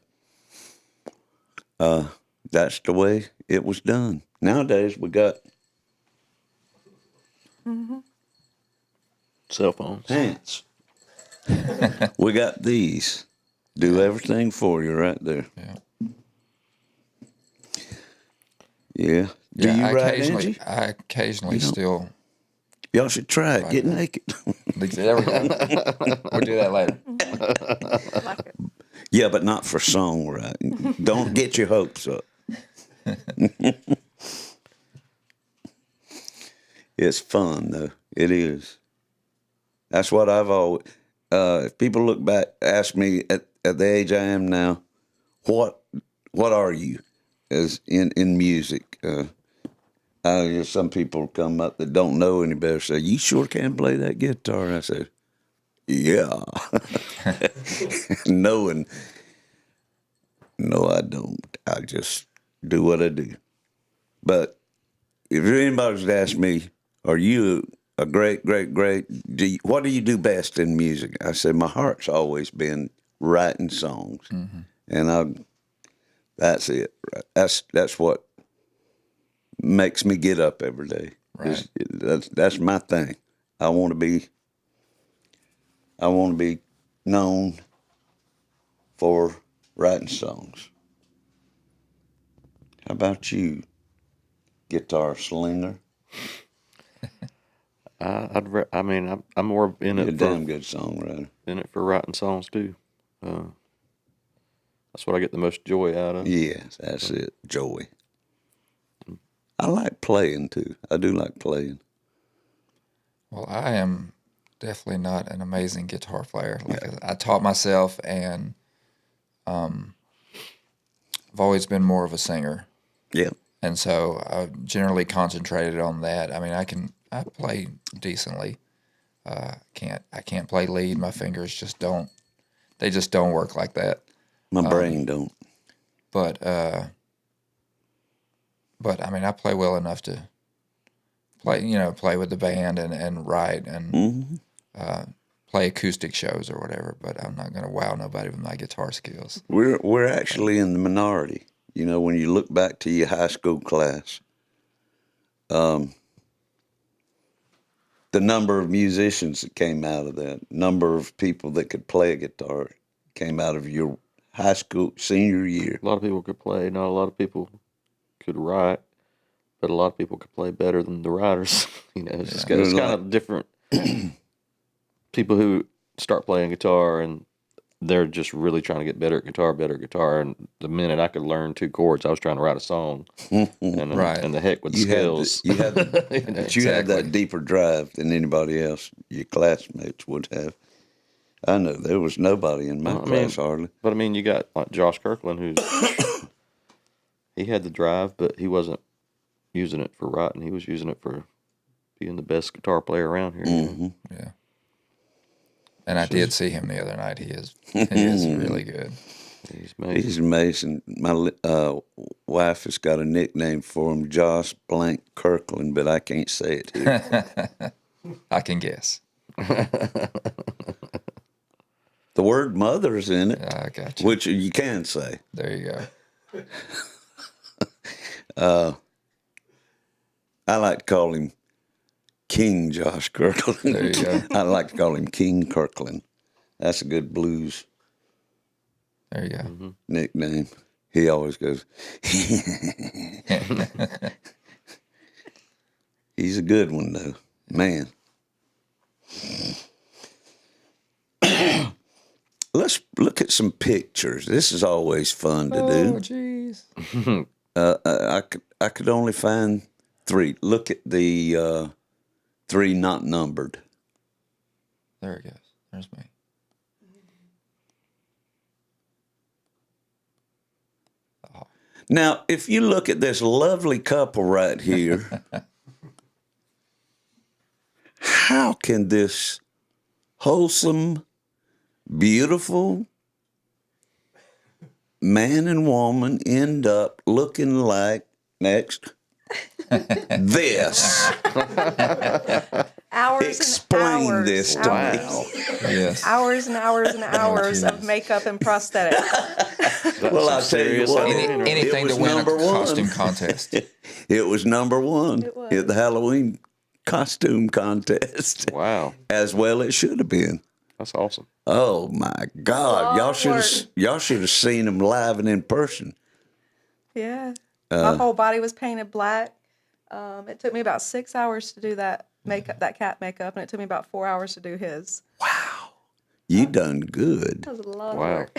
That's the way it was done. Nowadays, we got Cell phones. pants. We got these. Do everything for you right there. Yeah. Yeah. Do Yeah, you I write, occasionally, Angie? I occasionally still. Y'all should try it. Get naked. There we go. We'll do that later. Like it. Yeah, but not for songwriting. Don't get your hopes up. It's fun, though. It is. That's what I've always. If people look back, ask me at the age I am now, what are you as in music? Some people come up that don't know any better. Say, you sure can play that guitar? I said, yeah. No, I don't. I just do what I do. But if anybody's asked me, are you a great, what do you do best in music? I said, my heart's always been writing songs. And that's it. Right? That's what makes me get up every day. Right. That's my thing. I want to be known for writing songs. How about you, guitar slinger? I'm more in You're a it damn good songwriter. for writing songs too. That's what I get the most joy out of. Yes, that's it. Joy. I like playing too. I do like playing. Well, I am definitely not an amazing guitar player. I taught myself, and I've always been more of a singer, Yeah. and so I generally concentrated on that. I mean, I play decently. I can't play lead. My fingers just don't work like that. My brain don't. But I mean, I play well enough to play with the band and write and play acoustic shows or whatever. But I'm not going to wow nobody with my guitar skills. We're actually in the minority. You know, when you look back to your high school class, the number of musicians that came out of that, number of people that could play a guitar came out of your high school senior year. A lot of people could play. Not a lot of people could write. but a lot of people could play better than the writers. It's kind of different. People who start playing guitar and they're just really trying to get better at guitar. And the minute I could learn 2 chords, I was trying to write a song. And, Right. and the heck with the skills. You had that deeper drive than anybody else your classmates would have. I know there was nobody in my class hardly. But I mean, you got like Josh Kirkland, who's he had the drive, but he wasn't using it for writing. He was using it for being the best guitar player around here. Yeah. And I did see him the other night. He is really good. He's amazing. Amazing. My wife has got a nickname for him, Josh Blank Kirkland, but I can't say it here. I can guess. The word mother's in it, I got you. which you can say. There you I like to call him King Josh Kirkland. There you go. I like to call him King Kirkland. That's a good blues There you go. nickname. He always goes, he's a good one, though. Man. Let's look at some pictures. This is always fun to do. Oh, jeez. I could only find 3. Look at the 3 not numbered. There it goes. There's me. Now, if you look at this lovely couple right here, how can this wholesome, beautiful man and woman end up looking like next this? Hours Explain and hours. this to hours. me. Yes. Hours and hours and hours of makeup and prosthetics. Well, I'll tell you what. Anything it to was win a number costume one. contest. It was number 1 It was. at the Halloween costume contest. Wow. As well it should have been. That's awesome. Oh my God! Lord. Y'all should have seen him live and in person. Yeah. My whole body was painted black. It took me about 6 hours to do that makeup, that cat makeup, and it took me about 4 hours to do his. You done good. That was a lot of Wow. work.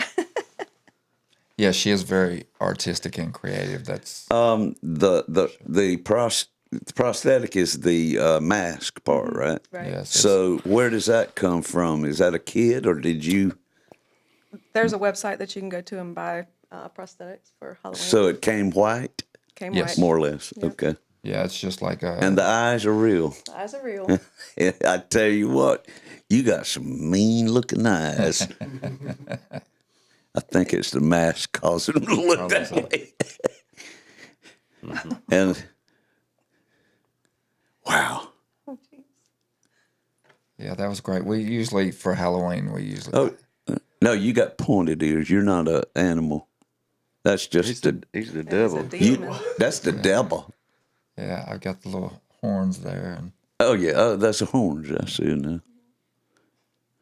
Yeah, she is very artistic and creative. That's The prosthetic is the mask part, right? Right. yes. So where does that come from? Is that a kid or did you? There's a website that you can go to and buy prosthetics for Halloween. So it came white, Came yes. white. more or less. Yep. Okay. yeah, it's just like a. And the eyes are real. Eyes are real. I tell you what, you got some mean looking eyes. I think it's the mask causing them to look that way. And wow. Oh, jeez. yeah, that was great. We usually for Halloween Oh no, you got pointed ears. You're not an animal. That's just He's the. the It's devil. a demon. That's the devil. yeah, I got the little horns there, and Oh yeah, that's a horns. I see it now.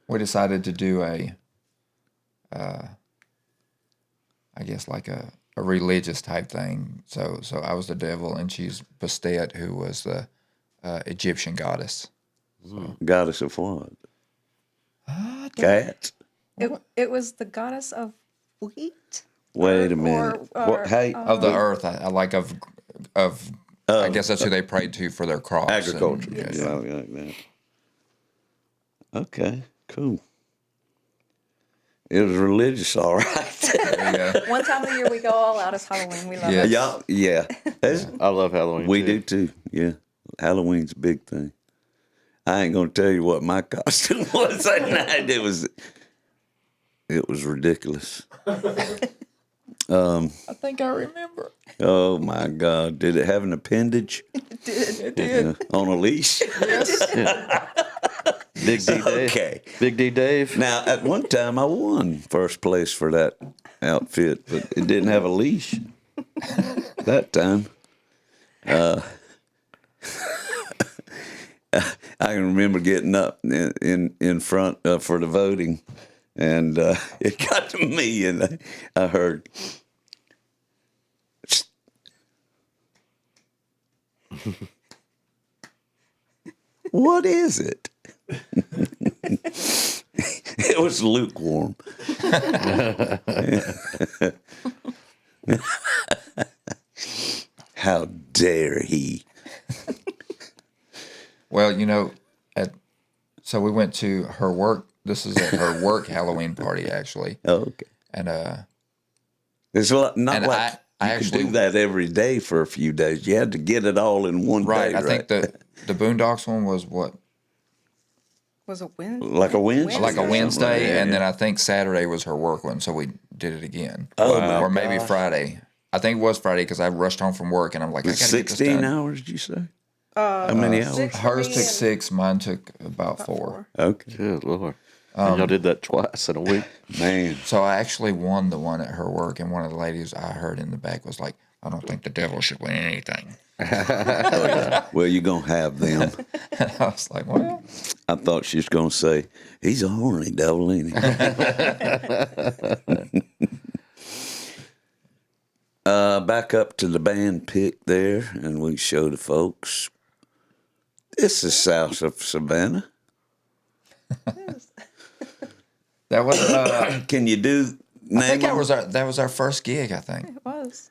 we decided to do a, I guess like a religious type thing. So I was the devil, and she's Bastet, who was the Egyptian goddess. Goddess of what? Cats. It was the goddess of wheat. Wait a minute. or, hey, Of the earth, I like of. I guess that's who they prayed to for their crops. and- agriculture. yeah, Yeah, like that. Okay, cool. It was religious, all right. There you go. One time of the year we go all out as Halloween. We love Yeah. it. Y'all, yeah. I love Halloween. We too. do too. Yeah, Halloween's a big thing. I ain't gonna tell you what my costume was that night. It was ridiculous. I think I remember. Oh my God! Did it have an appendage? It did. On a leash? Big D Dave. Okay. Big D Dave. Now, at one time, I won first place for that outfit, but it didn't have a leash that time. I can remember getting up in front for the voting, and it got to me, and I heard, What is it? It was lukewarm. How dare he? Well, so we went to her work. This is at her work Halloween party, actually. Oh, okay. And It's not And like I you could actually- do that every day for a few days. You had to get it all in one right, day, I think the Boondocks one was what? Was a Wednesday? Like a Wednesday? Like a Something Wednesday, like that, and yeah. then I think Saturday was her work one, so we did it again. Oh, my or maybe gosh. Friday. I think it was Friday because I rushed home from work, and I'm like, I got to get this 16 done. hours, did you say? How many hours? 6 for Hers me took and 6, mine took about 4. Okay. Good Lord. And y'all did that twice in a week. Man. So I actually won the one at her work, and one of the ladies I heard in the back was like, I don't think the devil should win anything. Well, you're going to have them. And I was like, well, I thought she was going to say, he's a horny devil, ain't he? Back up to the band pick there, and we show the folks. This is south of Savannah. that was, Can you do I think name that was our first gig, I think. It was.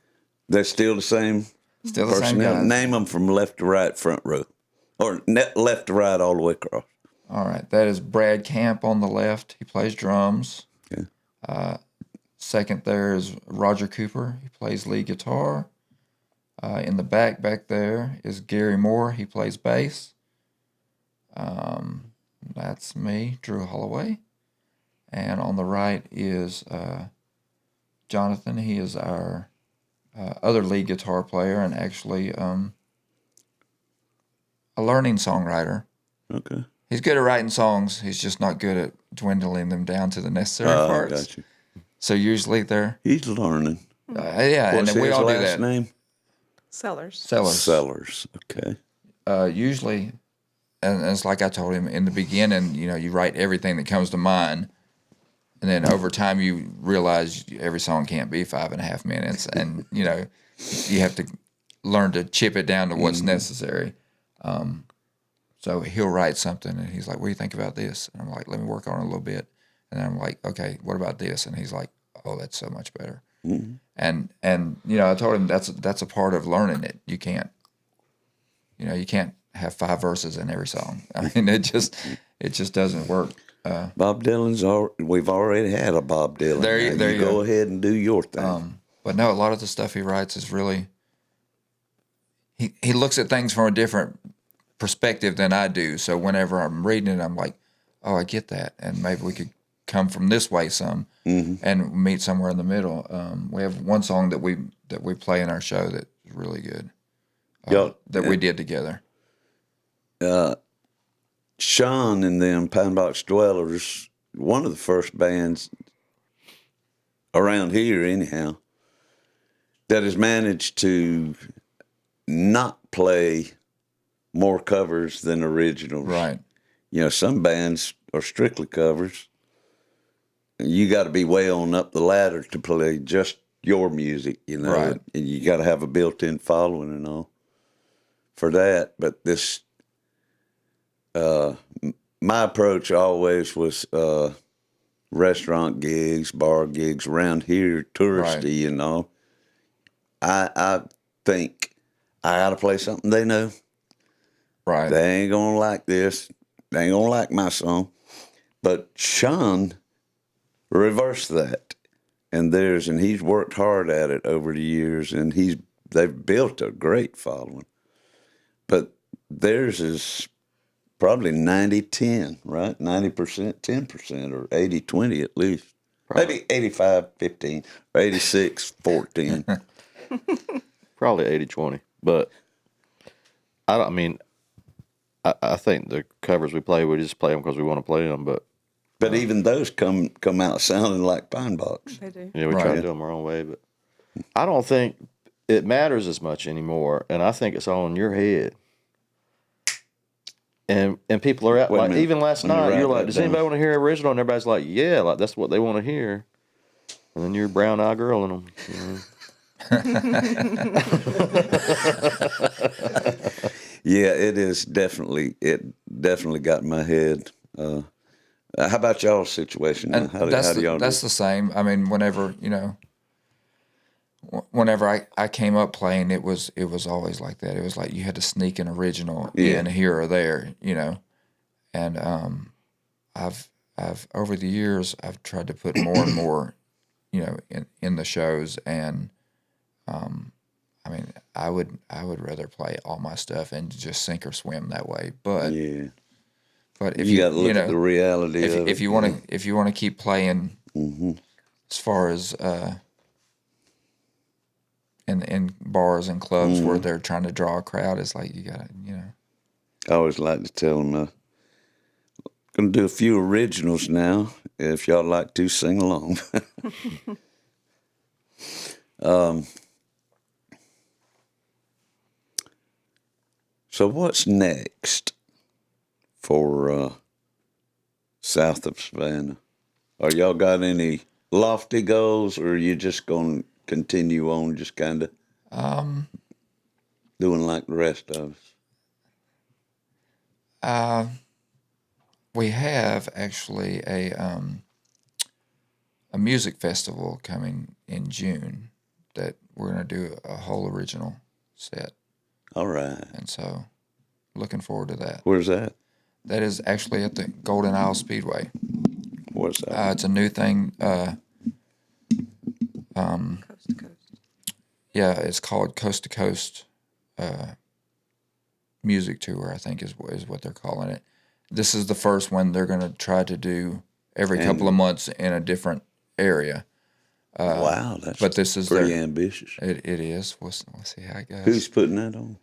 They're still the same Still the same personnel. guys. Name them from left to right, front row. Or left to right all the way across. All right, that is Brad Camp on the left. He plays drums. Okay. Second there is Roger Cooper. He plays lead guitar. In the back there is Gary Moore. He plays bass. That's me, Drew Holloway. And on the right is Jonathan. He is our other lead guitar player and actually a learning songwriter. Okay. He's good at writing songs. He's just not good at dwindling them down to the necessary parts. Got you. So usually they're He's learning. yeah, What's and we his all do last that. name? Sellers. Sellers. Okay. Usually, and it's like I told him in the beginning. You write everything that comes to mind, and then over time you realize every song can't be 5.5 minutes, and you have to learn to chip it down to what's necessary. So he'll write something, and he's like, "What do you think about this?" And I'm like, "Let me work on it a little bit." And I'm like, "Okay, what about this?" And he's like, "Oh, that's so much better." Mm-hmm. And I told him that's a part of learning it. You can't have 5 verses in every song. I mean, it just doesn't work. Bob Dylan's we've already had a Bob Dylan. There you Now go. Go ahead and do your thing. But no, a lot of the stuff he writes is really he looks at things from a different perspective than I do. So whenever I'm reading it, I'm like, oh, I get that, and maybe we could come from this way some and meet somewhere in the middle. We have one song that we play in our show that's really good that we did together. Sean and them Pine Box Dwellers, one of the first bands around here anyhow, that has managed to not play more covers than originals. Right. Some bands are strictly covers. You got to be way on up the ladder to play just your music, Right. and you got to have a built-in following and all for that. But this, my approach always was restaurant gigs, bar gigs around here, touristy and all. I think I got to play something they know. Right. They ain't gonna like this. They ain't gonna like my song. But Sean reversed that, and he's worked hard at it over the years, and they've built a great following. But theirs is probably 90-10, right? 90%, 10%, or 80-20 at least. Maybe 85-15 or 86-14. Probably 80-20. But I think the covers we play, we just play them because we want to play them. But even those come out sounding like Pine Box. They do. we try to do them our own way. But I don't think it matters as much anymore. And I think it's all in your head. And people are out, Wait a like, minute. even last Let me night, write you're like, that does down. anybody want to hear original? And everybody's like, yeah, like that's what they want to hear. And then you're brown-eyed girl in them. Yeah, it definitely got in my head. How about y'all's situation now? And How do y'all that's do? the same. I mean, whenever I came up playing, it was always like that. It was like you had to sneak an original in here or there, And I've over the years I've tried to put more and more, in the shows, and I mean I would rather play all my stuff and just sink or swim that way. But Yeah, if you got to look you at the reality of if it. you want to keep playing, as far as in bars and clubs where they're trying to draw a crowd, it's like you gotta I always like to tell them, going to do a few originals now. If y'all like to sing along. So what's next for south of Savannah? Are y'all got any lofty goals, or are you just going to continue on just kind of doing like the rest of us? We have actually a music festival coming in June that we're gonna do a whole original set, All right. and so looking forward to that. Where's that? That is actually at the Golden Isle Speedway. What's that? It's a new thing. Coast to coast. Yeah, it's called Coast to Coast Music Tour, I think is what they're calling it. This is the first one they're going to try to do every couple of months in a different area. Wow, that's but this is pretty ambitious. It is. We'll see how it goes. Who's putting that on?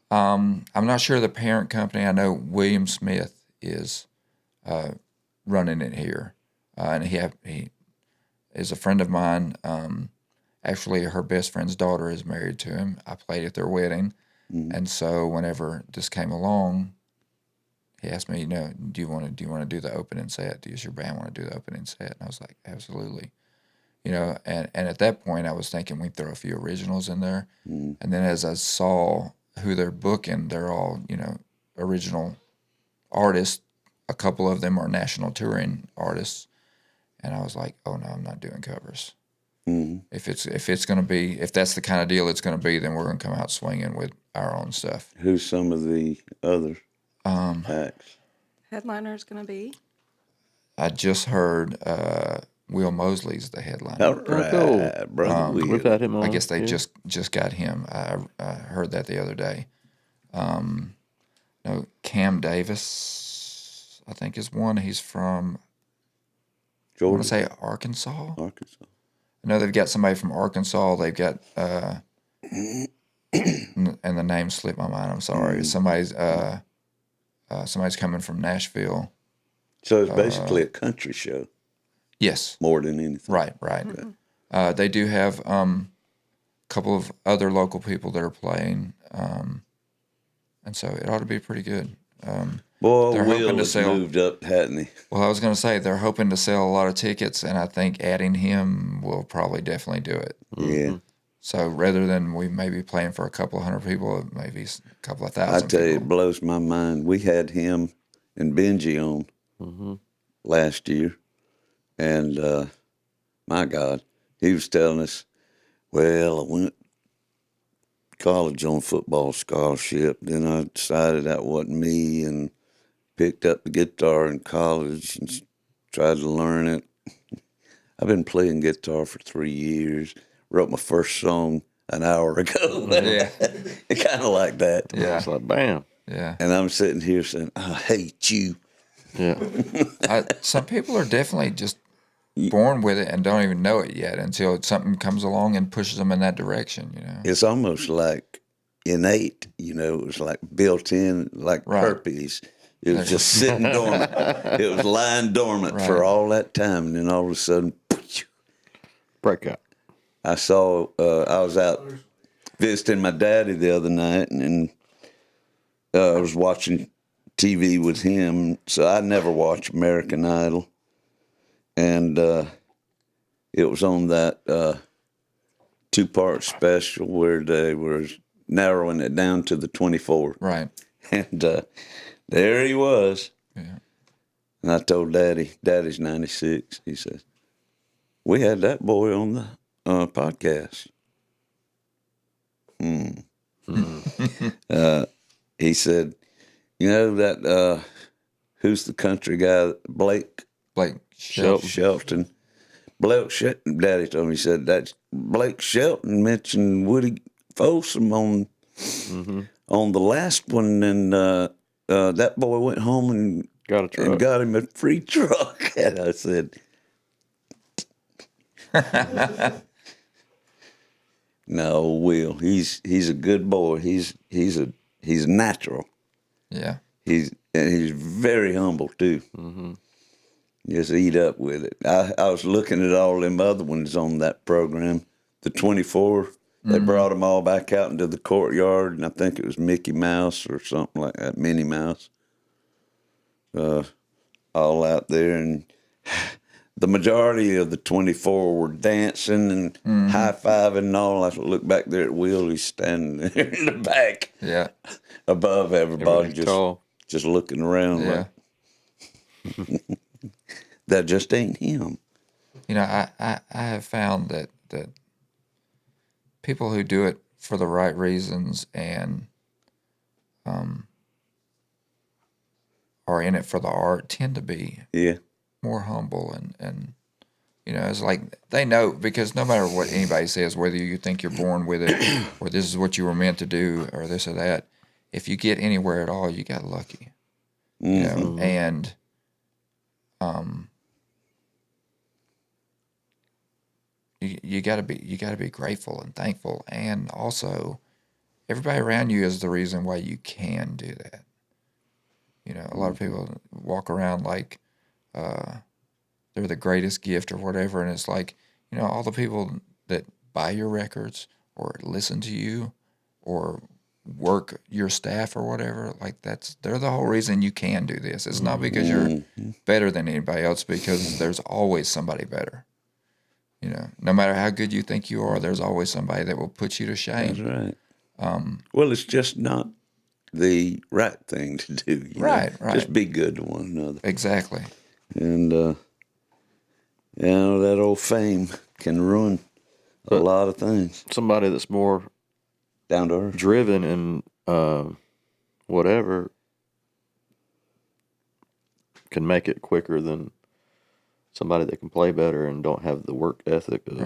I'm not sure the parent company. I know William Smith is running it here, and he is a friend of mine. Actually, her best friend's daughter is married to him. I played at their wedding, and so whenever this came along, he asked me, do you want to do the opening set? Does your band want to do the opening set? And I was like, absolutely. And at that point, I was thinking we'd throw a few originals in there, and then as I saw who they're booking, they're all original artists. A couple of them are national touring artists, and I was like, oh no, I'm not doing covers. If that's the kind of deal it's going to be, then we're going to come out swinging with our own stuff. Who's some of the other acts? Headliner's going to be. I just heard Will Mosley's the headliner. All right, cool. brother. We've had him on. I guess they yeah. just got him. I heard that the other day. Cam Davis, I think is one. He's from, I want to say Arkansas. Arkansas. I know they've got somebody from Arkansas. They've got, and the name slipped my mind. I'm sorry. Somebody's coming from Nashville. So it's basically a country show Yes. more than anything. Right. They do have a couple of other local people that are playing, and so it ought to be pretty good. Boy, They're hoping Will to has sell. moved up, hadn't he? Well, I was going to say they're hoping to sell a lot of tickets, and I think adding him will probably definitely do it. Yeah. So rather than we may be playing for a couple of hundred people, maybe a couple of I thousand tell you, people. it blows my mind. We had him and Benji on last year, and my God, he was telling us, well, I went to college on football scholarship. Then I decided that wasn't me and picked up the guitar in college and tried to learn it. I've been playing guitar for 3 years. Wrote my first song an hour ago. Yeah. Kind of like that. Yeah. It's like, bam. Yeah. And I'm sitting here saying, I hate you. Yeah. Some people are definitely just born with it and don't even know it yet until something comes along and pushes them in that direction, It's almost like innate, it was like built in, like herpes. It was just sitting dormant. It was lying dormant for all that time. And then all of a sudden, Breakout. I was out visiting my daddy the other night, and I was watching TV with him. So I never watched American Idol. And it was on that 2-part special where they were narrowing it down to the 24. Right. And there he was. Yeah. And I told Daddy's 96. He says, we had that boy on the podcast. He said, you know that, who's the country guy? Blake Shelton. Daddy told me, he said, that Blake Shelton mentioned Woody Folsom on the last one, and that boy went home and Got a truck. and got him a free truck. And I said, no, Will. He's a good boy. He's natural. Yeah. He's very humble too. Mm-hmm. Just eat up with it. I was looking at all them other ones on that program, the 24. They brought them all back out into the courtyard, and I think it was Mickey Mouse or something like that, Minnie Mouse, all out there. And the majority of the 24 were dancing and high-fiving and all. I look back there at Will, he's standing there in the back. Yeah. Above everybody, just looking around. Yeah. Like, that just ain't him. You know, I have found that people who do it for the right reasons and are in it for the art tend to be more humble and you know, it's like they know, because no matter what anybody says, whether you think you're born with it or this is what you were meant to do or this or that, if you get anywhere at all, you got lucky. You know, and you gotta be grateful and thankful, and also everybody around you is the reason why you can do that. You know, a lot of people walk around like they're the greatest gift or whatever, and it's like, you know, all the people that buy your records or listen to you or work your staff or whatever, like they're the whole reason you can do this. It's not because you're better than anybody else, because there's always somebody better. You know, no matter how good you think you are, there's always somebody that will put you to shame. That's right. Well, it's just not the right thing to do. You Right. Just be good to one another. Exactly. And, you know, that old fame can ruin a lot of things. Somebody that's more Down to earth. driven and whatever can make it quicker than somebody that can play better and don't have the work ethic of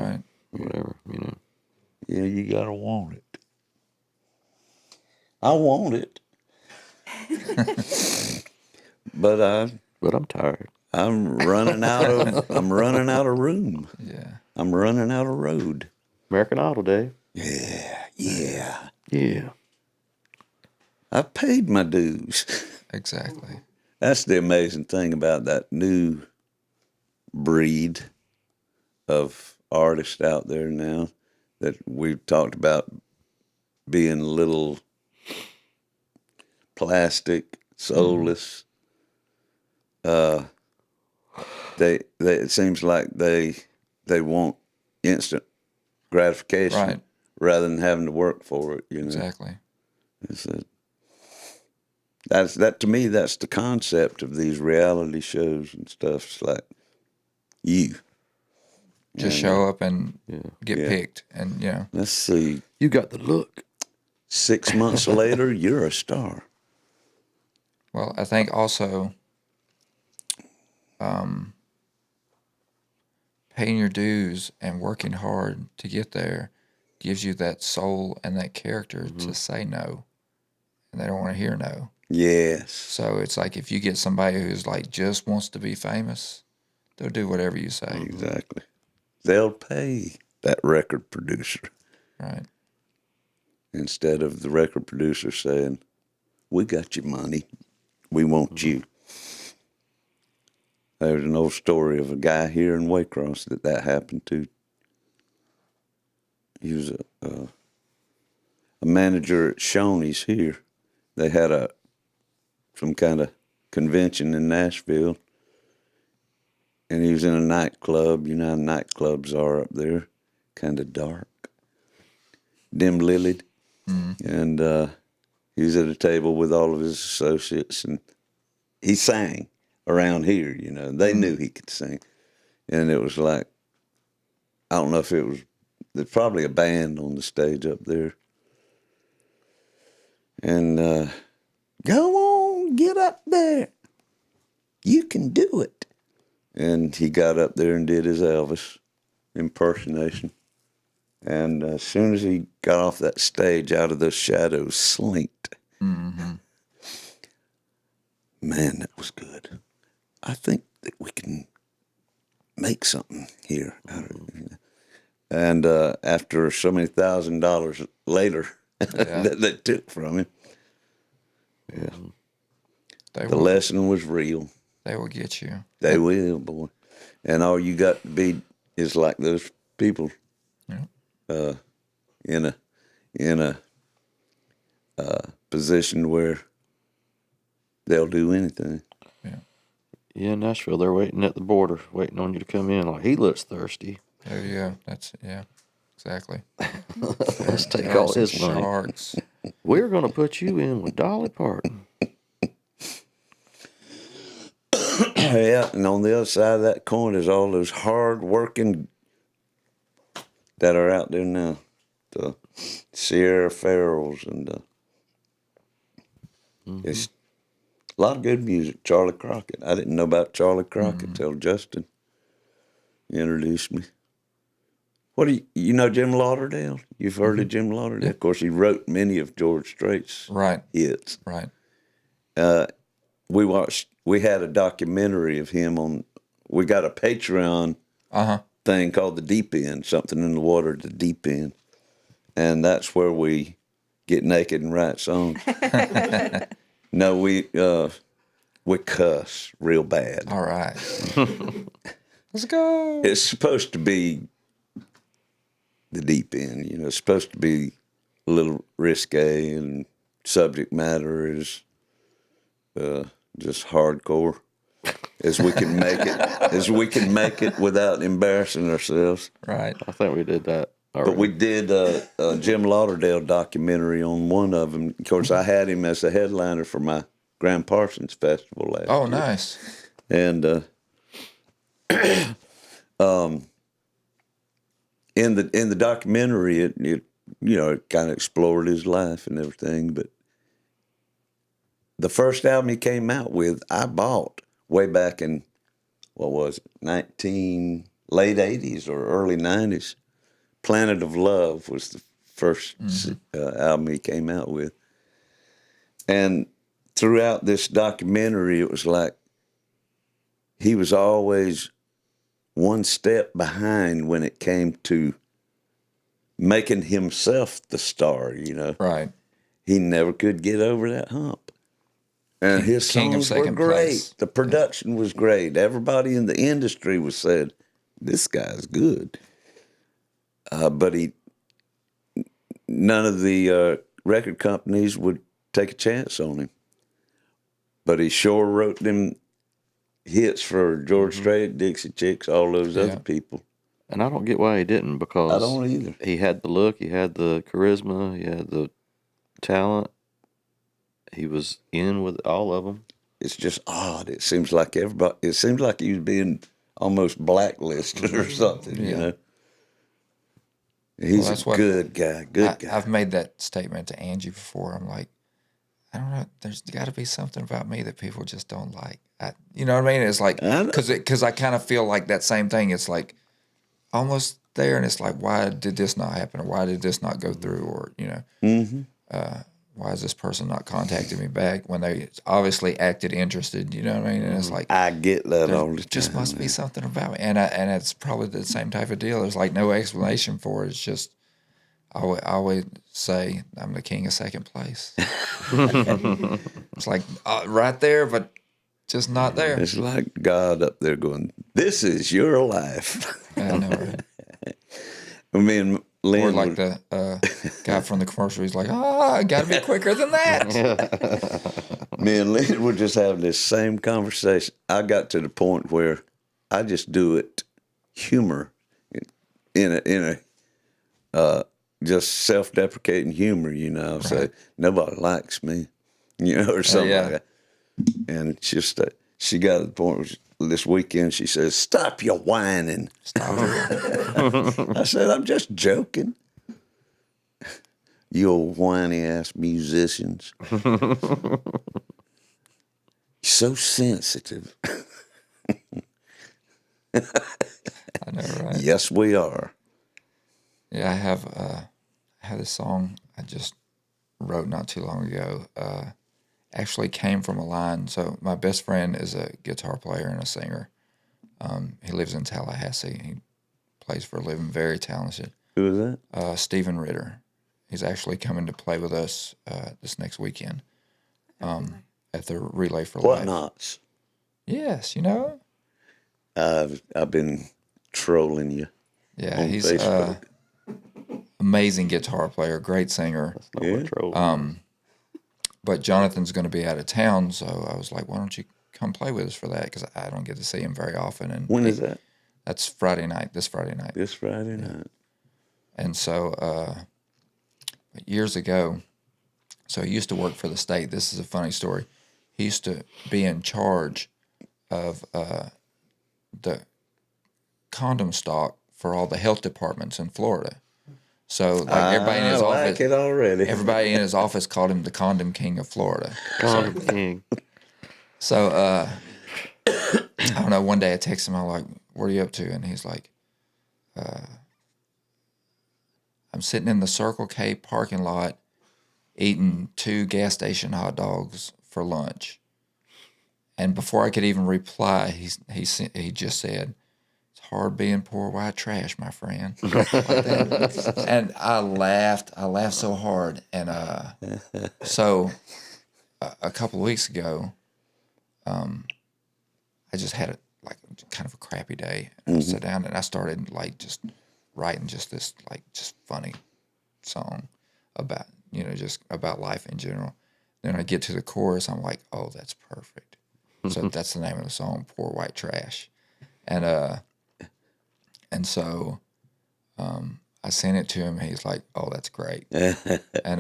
whatever, you know. Yeah, you got to want it. I want it. But I'm tired. I'm running out of room. Yeah. I'm running out of road. American Idol, Dave. Yeah. I paid my dues. Exactly. That's the amazing thing about that new breed of artists out there now, that we've talked about being a little plastic, soulless. They it seems like they want instant gratification rather than having to work for it. You know, Exactly. That to me, that's the concept of these reality shows and stuff. It's like you just show up and get picked, and you know. Let's see. You got the look. 6 months later, you're a star. Well, I think also paying your dues and working hard to get there gives you that soul and that character to say no, and they don't want to hear no. Yes. So it's like if you get somebody who's like just wants to be famous, they'll do whatever you say. Exactly. They'll pay that record producer. Right. Instead of the record producer saying, we got your money, we want you. There's an old story of a guy here in Waycross that happened to. He was a manager at Shoney's here. They had some kind of convention in Nashville, and he was in a nightclub. You know how nightclubs are up there, kind of dark. dim-lilied. And he was at a table with all of his associates, and he sang around here, you know. They knew he could sing. And it was like, I don't know if it was, there's probably a band on the stage up there. And go on, get up there. You can do it. And he got up there and did his Elvis impersonation. And as soon as he got off that stage, out of those shadows slinked. Man, that was good. I think that we can make something here out of it. And after so many $1,000 later that they took from him, the lesson was real. They will get you. They will, boy. And all you got to be is like those people in a position where they'll do anything. Yeah, Nashville, they're waiting at the border, waiting on you to come in. Like, he looks thirsty. Oh, yeah. Exactly. Let's take all his money. Sharks. We're going to put you in with Dolly Parton. Yeah, and on the other side of that coin is all those hard-working that are out there now. The Sierra Farrells and it's a lot of good music. Charlie Crockett. I didn't know about Charlie Crockett till Justin introduced me. What do you know Jim Lauderdale? You've heard of Jim Lauderdale? Of course, he wrote many of George Strait's hits. Right. We had a documentary of him on, we got a Patreon thing called The Deep End, Something in the Water, The Deep End. And that's where we get naked and write songs. No, we cuss real bad. All right. Let's go. It's supposed to be the deep end, you know, it's supposed to be a little risque, and subject matter is just hardcore as we can make it without embarrassing ourselves. Right. I think we did that already. But we did a Jim Lauderdale documentary on one of them. Of course, I had him as the headliner for my Grand Parsons Festival last year. Oh, nice. And in the documentary, it kind of explored his life and everything. But the first album he came out with, I bought way back in, what was it, late 80s or early 90s. Planet of Love was the first album he came out with. And throughout this documentary, it was like he was always one step behind when it came to making himself the star, you know. Right. He never could get over that hump. And his songs were great. Place. The production was great. Everybody in the industry was saying, this guy's good. But none of the record companies would take a chance on him. But he sure wrote them hits for George Strait, Dixie Chicks, all those other people. And I don't get why he didn't, because I don't either. He had the look, he had the charisma, he had the talent. He was in with all of them. It's just odd. It seems like he was being almost blacklisted or something, you know. He's a good guy, guy. I've made that statement to Angie before. I'm like, I don't know. There's got to be something about me that people just don't like. You know what I mean? It's like, because I kind of feel like that same thing. It's like almost there, and it's like, why did this not happen? Or why did this not go through? Or, you know, why is this person not contacting me back when they obviously acted interested? You know what I mean? And it's like, I get that all the time. Just must be something about me. And it's probably the same type of deal. There's like no explanation for it. It's just, I always say I'm the king of second place. It's like right there, but just not there. It's like God up there going, this is your life. I know, right? Me and Lynn or like the guy from the commercial, he's like, I got to be quicker than that. Me and Lynn were just having this same conversation. I got to the point where I just do it humor in a just self-deprecating humor, you know. Say Right. nobody likes me, you know, or something yeah. like that. And it's just she got to the point where this weekend she says, "Stop your whining." Stop it. I said, "I'm just joking." You old whiny ass musicians. So sensitive. I know, right? Yes, we are. Yeah, I have this song I just wrote not too long ago. Actually came from a line. So my best friend is a guitar player and a singer. He lives in Tallahassee. He plays for a living. Very talented. Who is that? Stephen Ritter. He's actually coming to play with us this next weekend at the Relay for What Life. Knots? Yes, you know. I've been trolling you. Yeah, on he's Facebook. amazing guitar player, great singer. No Yeah. control. But Jonathan's going to be out of town, so I was like, "Why don't you come play with us for that?" Because I don't get to see him very often. And When is that? That's Friday night. This Friday night. This Friday night. And so years ago, so he used to work for the state. This is a funny story. He used to be in charge of the condom stock for all the health departments in Florida. So like everybody in his I office, like it already. everybody in his office called him the condom king of Florida. Condom King. So I don't know. One day I text him. I'm like, "What are you up to?" And he's like, "I'm sitting in the Circle K parking lot, eating 2 gas station hot dogs for lunch." And before I could even reply, he just said, "It's hard being poor white trash, my friend." Like that. And I laughed so hard. And so a couple of weeks ago, I just had kind of a crappy day. And I sat down and I started like just writing just this just funny song about just about life in general. Then I get to the chorus, I'm like, "Oh, that's perfect." So that's the name of the song, "Poor White Trash," and so I sent it to him. He's like, "Oh, that's great." And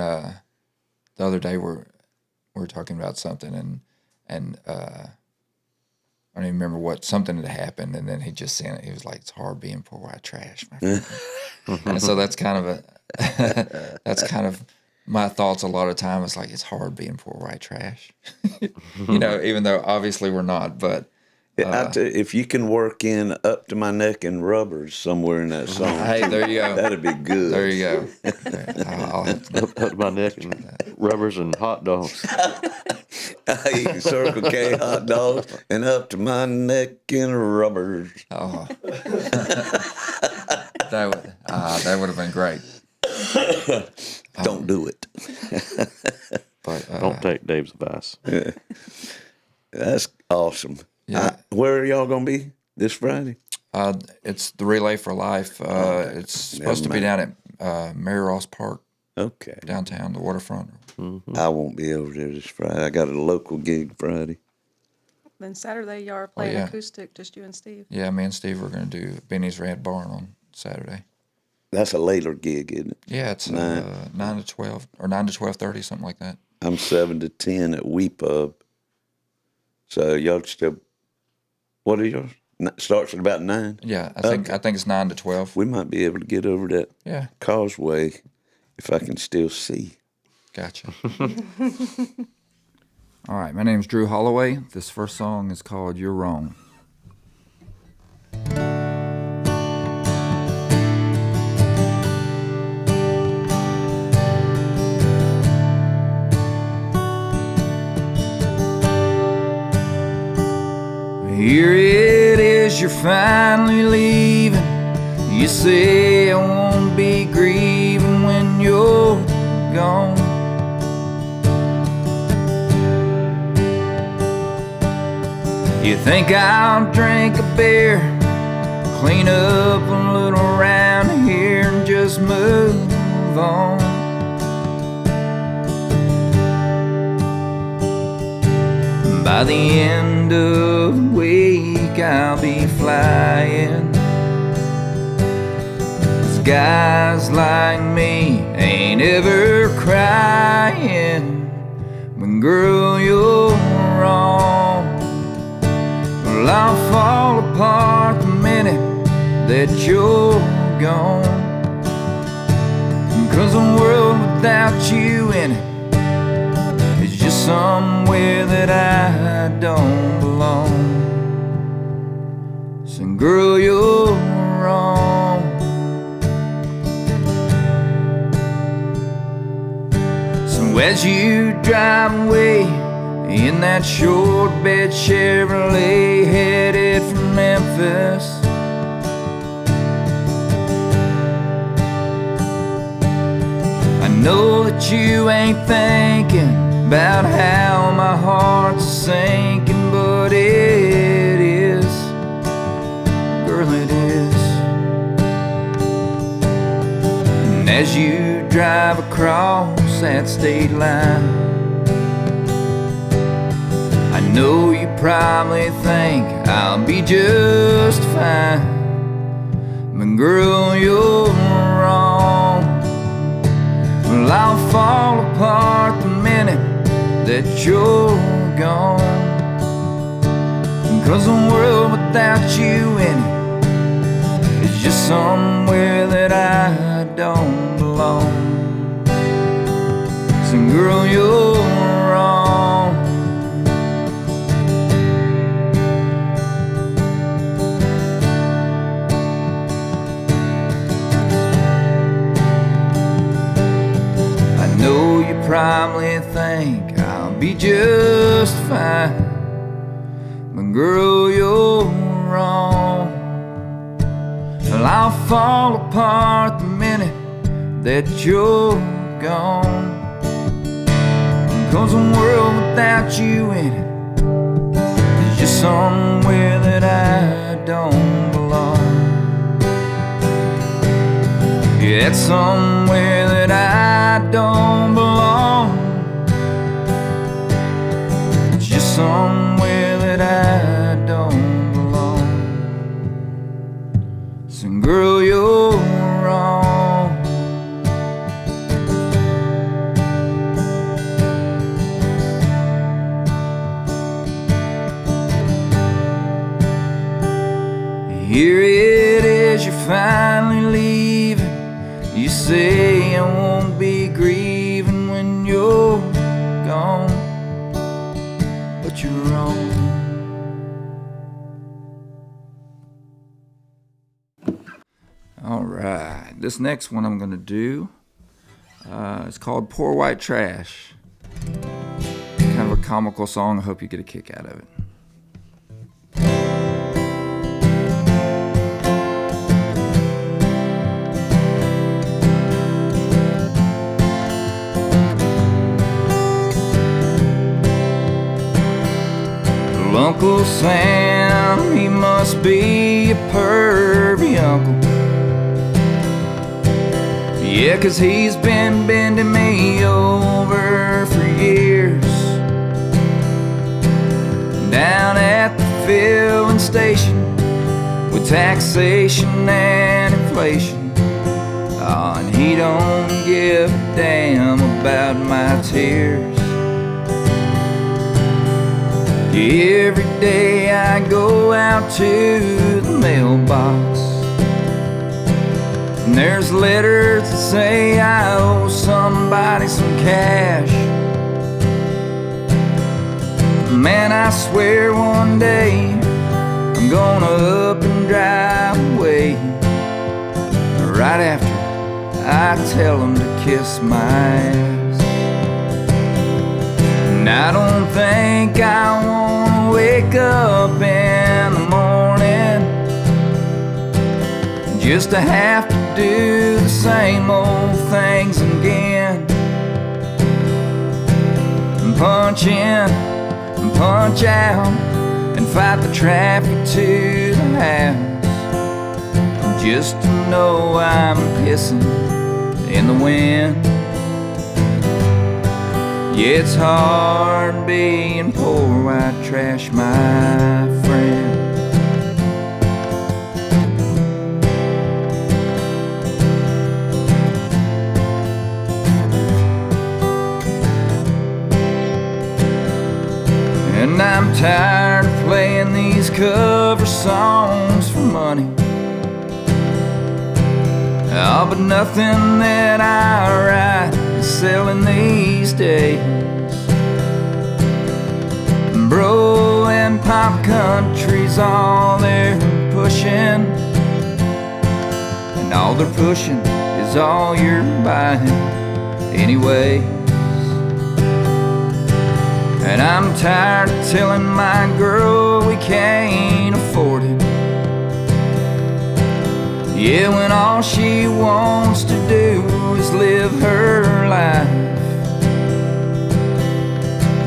the other day we were talking about something, and I don't even remember something had happened, and then he just sent it. He was like, "It's hard being poor white trash, my friend." And so that's kind of my thoughts a lot of time. It's like, it's hard being poor white trash, even though obviously we're not. But I tell you, if you can work in "Up to My Neck in Rubbers" somewhere in that song, hey, there you go. that'd be good. There you go. I'll have to, Up to my neck and rubbers and hot dogs. I eat Circle K hot dogs and up to my neck in rubbers. oh, that would have been great. Don't do it. But Don't take Dave's advice. That's awesome. Yeah. Where are y'all gonna be this Friday? it's the Relay for Life. It's supposed to be down at Mary Ross Park Okay. downtown, the waterfront. I won't be over there this Friday. I got a local gig Friday. Then Saturday, y'all are playing yeah. acoustic, just you and Steve. Yeah, me and Steve are going to do Benny's Red Barn on Saturday. That's a later gig, isn't it? Yeah, it's 9 to 12 or 9 to 12:30, something like that. I'm 7 to 10 at Wee Pub. So y'all still, what are yours? Starts at about 9. Yeah, I think it's 9 to 12. We might be able to get over that Yeah, causeway if I can still see. gotcha. All right, my name's Drew Holloway. This first song is called "You're Wrong." Here it is, you're finally leaving. You say I won't be grieving when you're gone. You think I'll drink a beer, clean up a little around here and just move on. By the end of the week I'll be flying. It's guys like me ain't ever crying when, girl, you're wrong. Well, I'll fall apart the minute that you're gone, 'cause a world without you in it is just somewhere that I don't belong. So, girl, you're wrong. So as you drive away in that short bed Chevrolet headed for Memphis, I know that you ain't thinking about how my heart's sinking, but it is, girl, it is. And as you drive across that state line, I know you probably think I'll be just fine, but girl, you're wrong. Well, I'll fall apart the minute that you're gone, 'cause a world without you in it is just somewhere that I don't belong. So, girl, you're wrong. I know you probably think I'll be just fine, but girl, you're wrong. Well, I'll fall apart the minute that you're gone, 'cause a world without you in it is just somewhere that I don't belong. Yeah, it's somewhere that I don't belong. It's just somewhere that I don't belong. So, girl, you're wrong. Here it is, you're finally leaving. You say I won't be grieving when you're gone, but you're wrong. All right, this next one I'm gonna do, it's called Poor White Trash. Kind of a comical song. I hope you get a kick out of it. Uncle Sam, he must be a pervy uncle. Yeah, 'cause he's been bending me over for years. Down at the filling station with taxation and inflation. Oh, and he don't give a damn about my tears. Every day I go out to the mailbox, and there's letters that say I owe somebody some cash. Man, I swear one day I'm gonna up and drive away, right after I tell them to kiss my ass. And I don't think I wanna wake up in the morning just to have to do the same old things again. And punch in and punch out and fight the traffic to the house, just to know I'm pissing in the wind. Yeah, it's hard being poor white trash, my friend. songs for money. Oh, but nothing that I write is selling these days. Bro and pop country's all they're pushing, and all they're pushing is all you're buying anyways. And I'm tired of telling my girl we can't afford it. Yeah, when all she wants to do is live her life.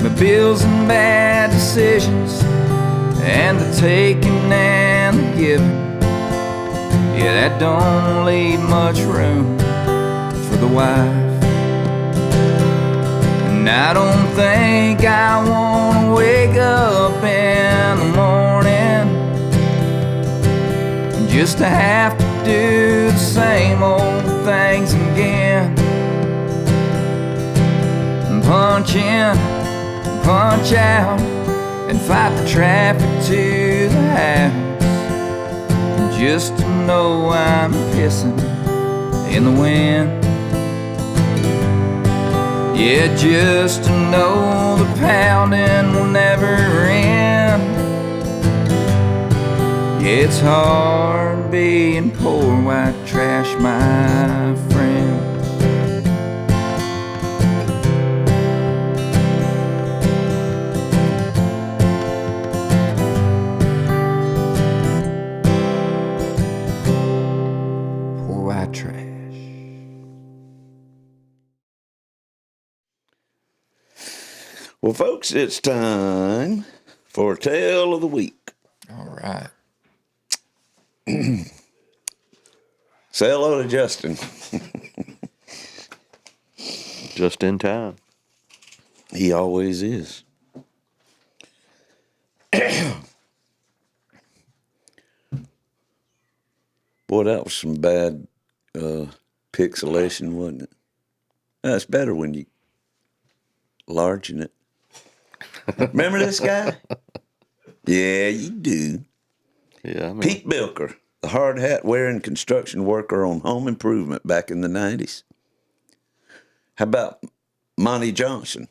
But bills and bad decisions, and the taking and the giving, yeah, that don't leave much room for the wife. And I don't think I wanna wake up in the morning just to have to do the same old things again. Punch in, punch out, and fight the traffic to the house, just to know I'm pissing in the wind. Yeah, just to know the pounding will never end. Yeah, it's hard being poor white trash, my friend. Poor white trash. Well, folks, it's time for Tale of the Week. All right. Say hello to Justin. Just in time. He always is. Boy, that was some bad pixelation, wasn't it? It's better when you largen it. Remember this guy? Yeah, you do. Yeah, I mean, Pete Bilker, the hard hat wearing construction worker on Home Improvement back in the 90s. How about Monty Johnson,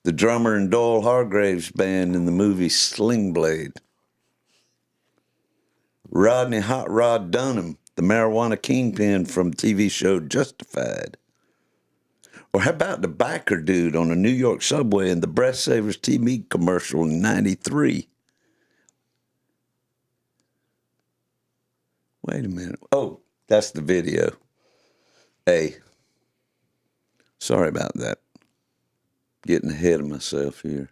the drummer in Doyle Hargrave's band in the movie Sling Blade? Rodney Hot Rod Dunham, the marijuana kingpin from the TV show Justified. Or how about the biker dude on a New York subway in the Breath Savers TV commercial in 93? Wait a minute. Oh, that's the video. Hey, sorry about that. Getting ahead of myself here.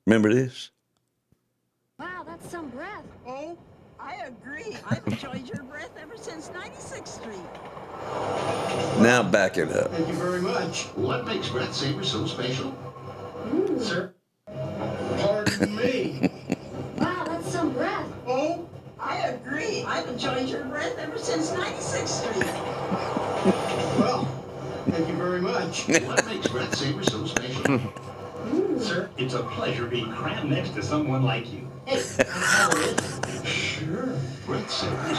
Remember this? Wow, that's some breath. Oh, I agree. I've enjoyed your breath ever since 96th Street. Now back it up. Thank you very much. What makes Breath Saver so special? Sir? Pardon me. Wow, that's some breath. Oh, I agree. I've enjoyed your breath ever since 96th Street. well, thank you very much. What makes Breath Saver so special? Sir? It's a pleasure being crammed next to someone like you. Hey, how are you? Sure. Breath Saver.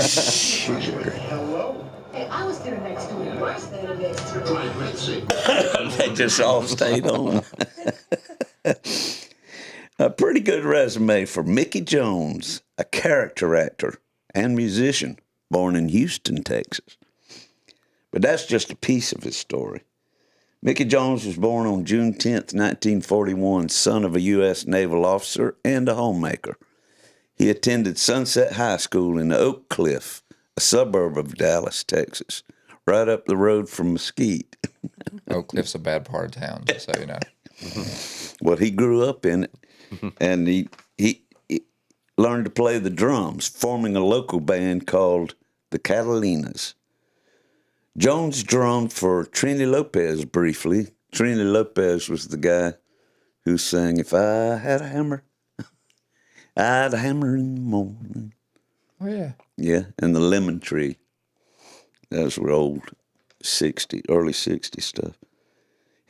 Sure. Hello. Hey, I was there next to you. We're standing next to you. Try Breath Saver. They just all stayed on. A pretty good resume for Mickey Jones, a character actor and musician born in Houston, Texas. But that's just a piece of his story. Mickey Jones was born on June 10th, 1941, son of a U.S. naval officer and a homemaker. He attended Sunset High School in Oak Cliff, a suburb of Dallas, Texas, right up the road from Mesquite. Oak Cliff's a bad part of town, just so you know. Well, he grew up in it, and he learned to play the drums, forming a local band called the Catalinas. Jones drummed for Trini Lopez briefly. Trini Lopez was the guy who sang, "If I Had a Hammer, I'd hammer in the morning." Oh, yeah. Yeah, and the Lemon Tree. Those were old early 60s stuff.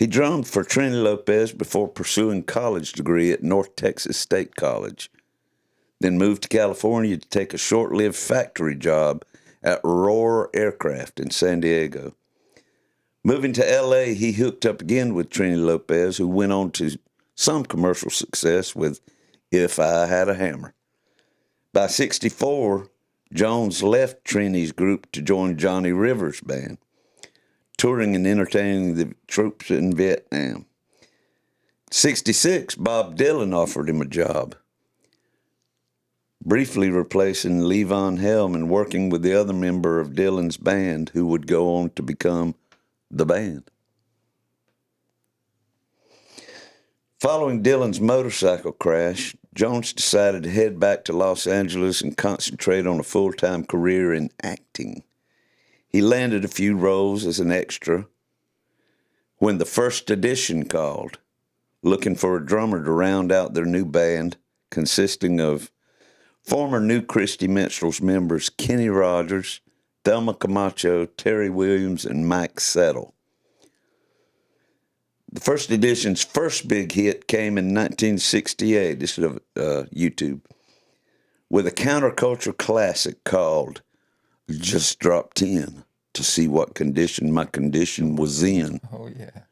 He drummed for Trini Lopez before pursuing college degree at North Texas State College, then moved to California to take a short-lived factory job at Roar Aircraft in San Diego. Moving to L.A., he hooked up again with Trini Lopez, who went on to some commercial success with If I Had a Hammer. By 1964, Jones left Trini's group to join Johnny Rivers' band, touring and entertaining the troops in Vietnam. 1966, Bob Dylan offered him a job, briefly replacing Levon Helm and working with the other member of Dylan's band, who would go on to become the band. Following Dylan's motorcycle crash, Jones decided to head back to Los Angeles and concentrate on a full-time career in acting. He landed a few roles as an extra when the First Edition called, looking for a drummer to round out their new band, consisting of former New Christy Minstrels members Kenny Rogers, Thelma Camacho, Terry Williams, and Mike Settle. The First Edition's first big hit came in 1968, this is YouTube, with a counterculture classic called Just Dropped In to See What Condition My Condition Was In. Oh, yeah.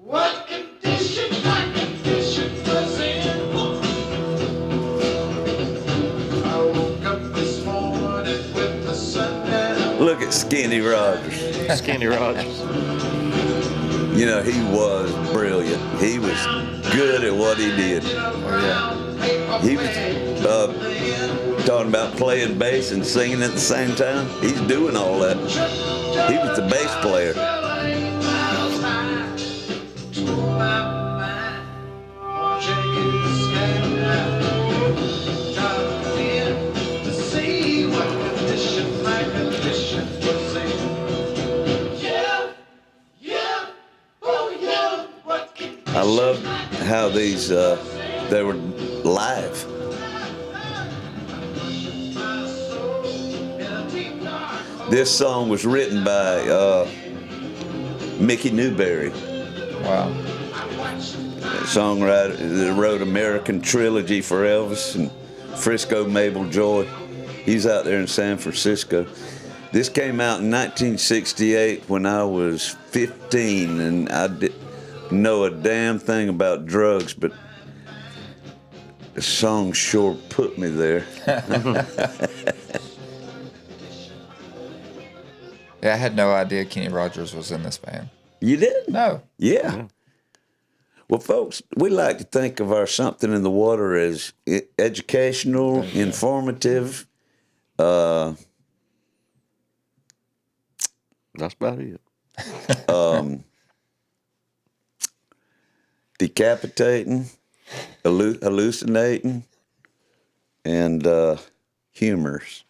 What condition my condition was in? I woke up this morning with the sun down. Look at Skinny Rogers. Skinny Rogers. You know, he was brilliant. He was good at what he did. Oh, yeah. He was talking about playing bass and singing at the same time. He's doing all that. He was the bass player. I love how these, they were live. This song was written by Mickey Newberry, Wow. songwriter that wrote American Trilogy for Elvis and Frisco Mabel Joy. He's out there in San Francisco. This came out in 1968 when I was 15, and I didn't know a damn thing about drugs, but the song sure put me there. Yeah, I had no idea Kenny Rogers was in this band. You did? No. Yeah. Well, folks, we like to think of our Something in the Water as educational, informative. That's about it. Decapitating, hallucinating, and humorous.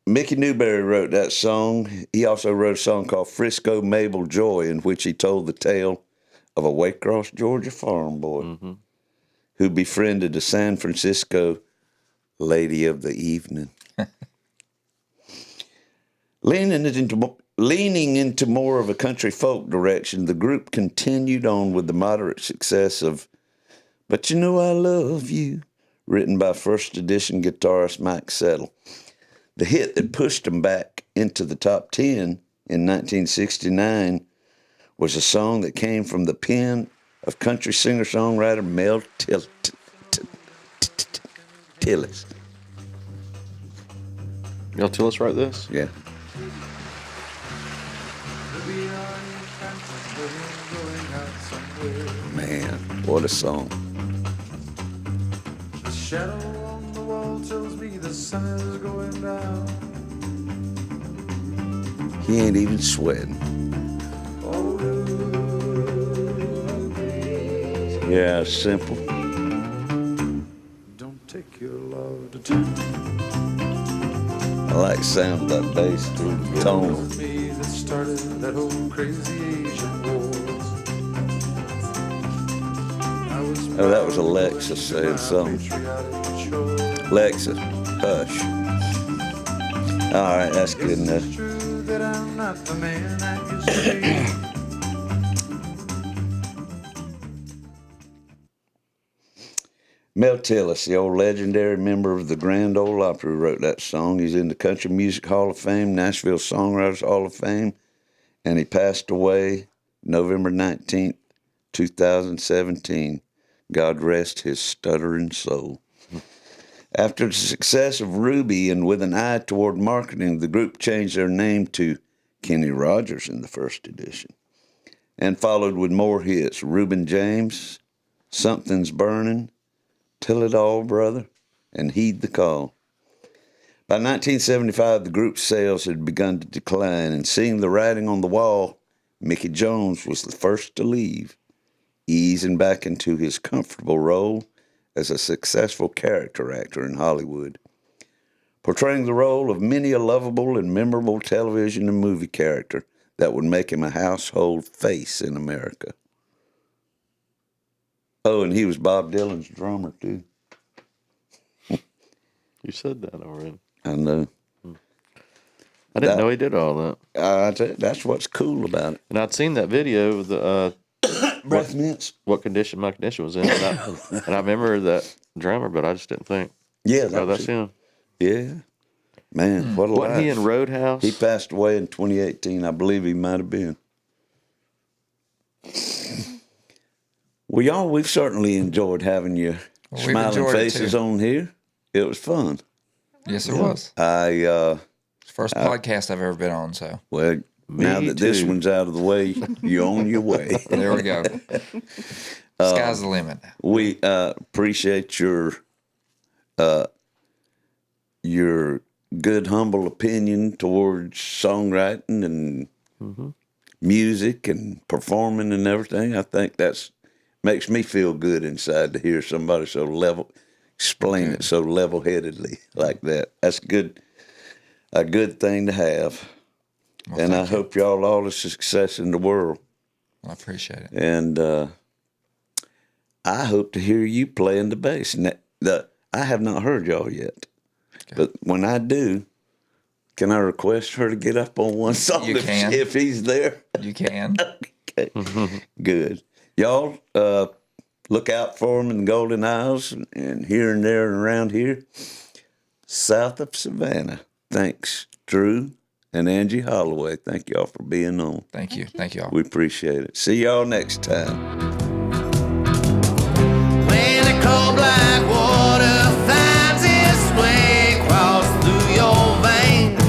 Mickey Newberry wrote that song. He also wrote a song called Frisco Mabel Joy, in which he told the tale of a Waycross, Georgia farm boy who befriended a San Francisco lady of the evening. Leaning into more of a country folk direction, the group continued on with the moderate success of But You Know I Love You, written by First Edition guitarist Mike Settle. The hit that pushed them back into the top 10 in 1969 was a song that came from the pen of country singer-songwriter Mel Tillis. Mel Tillis wrote this? Yeah. Man, what a song. The shadow on the wall tells me the sun is going down. He ain't even sweating. Yeah, simple. Don't take your love to town. I like the sound of that bass through the tone. Me that started that whole crazy Asian war. Oh, that was Alexis saying something. Patriotic Lexa, hush. All right, that's good enough. True that I'm not the man I used to be. Mel Tillis, the old legendary member of the Grand Ole Opry, wrote that song. He's in the Country Music Hall of Fame, Nashville Songwriters Hall of Fame, and he passed away November 19th, 2017. God rest his stuttering soul. After the success of Ruby and with an eye toward marketing, the group changed their name to Kenny Rogers in the first edition and followed with more hits. Reuben James, Something's Burning, Tell It All, Brother, and Heed the Call. By 1975, the group's sales had begun to decline, and seeing the writing on the wall, Mickey Jones was the first to leave, easing back into his comfortable role as a successful character actor in Hollywood, portraying the role of many a lovable and memorable television and movie character that would make him a household face in America. Oh, and he was Bob Dylan's drummer, too. You said that already. I know. I didn't know he did all that. I tell you, that's what's cool about it. And I'd seen that video of the Breath mints. what condition my condition was in, and I remember that drummer, but I just didn't think, Yeah, oh, that's him. Yeah. Man, what a life. Wasn't he in Roadhouse? He passed away in 2018. I believe he might have been. Well, y'all, we've certainly enjoyed having your smiling enjoyed it, faces too. on here. It was fun. Yes, it was. It's First podcast I've ever been on, so well, now that this too. one's out of the way, you're on your way. there we go. Sky's the limit. We appreciate your good, humble opinion towards songwriting and music and performing and everything. I think that's makes me feel good inside to hear somebody explain it so level-headedly like that. That's a good thing to have. Well, and I thank you. hope y'all all the success in the world. I appreciate it. And I hope to hear you playing the bass. I have not heard y'all yet. Okay. But when I do, can I request her to get up on one song You can. if he's there? You can. Okay. Good. Y'all, look out for them in the Golden Isles and here and there and around here. South of Savannah. Thanks, Drew and Angie Holloway. Thank y'all for being on. Thank you. Thank y'all. We appreciate it. See y'all next time. When the cold black water finds its way across through your veins,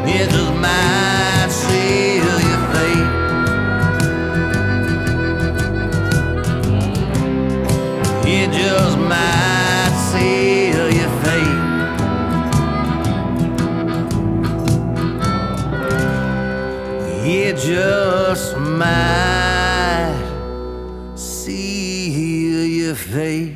it just might seal your fate. It just might seal your fate. It just might seal your fate.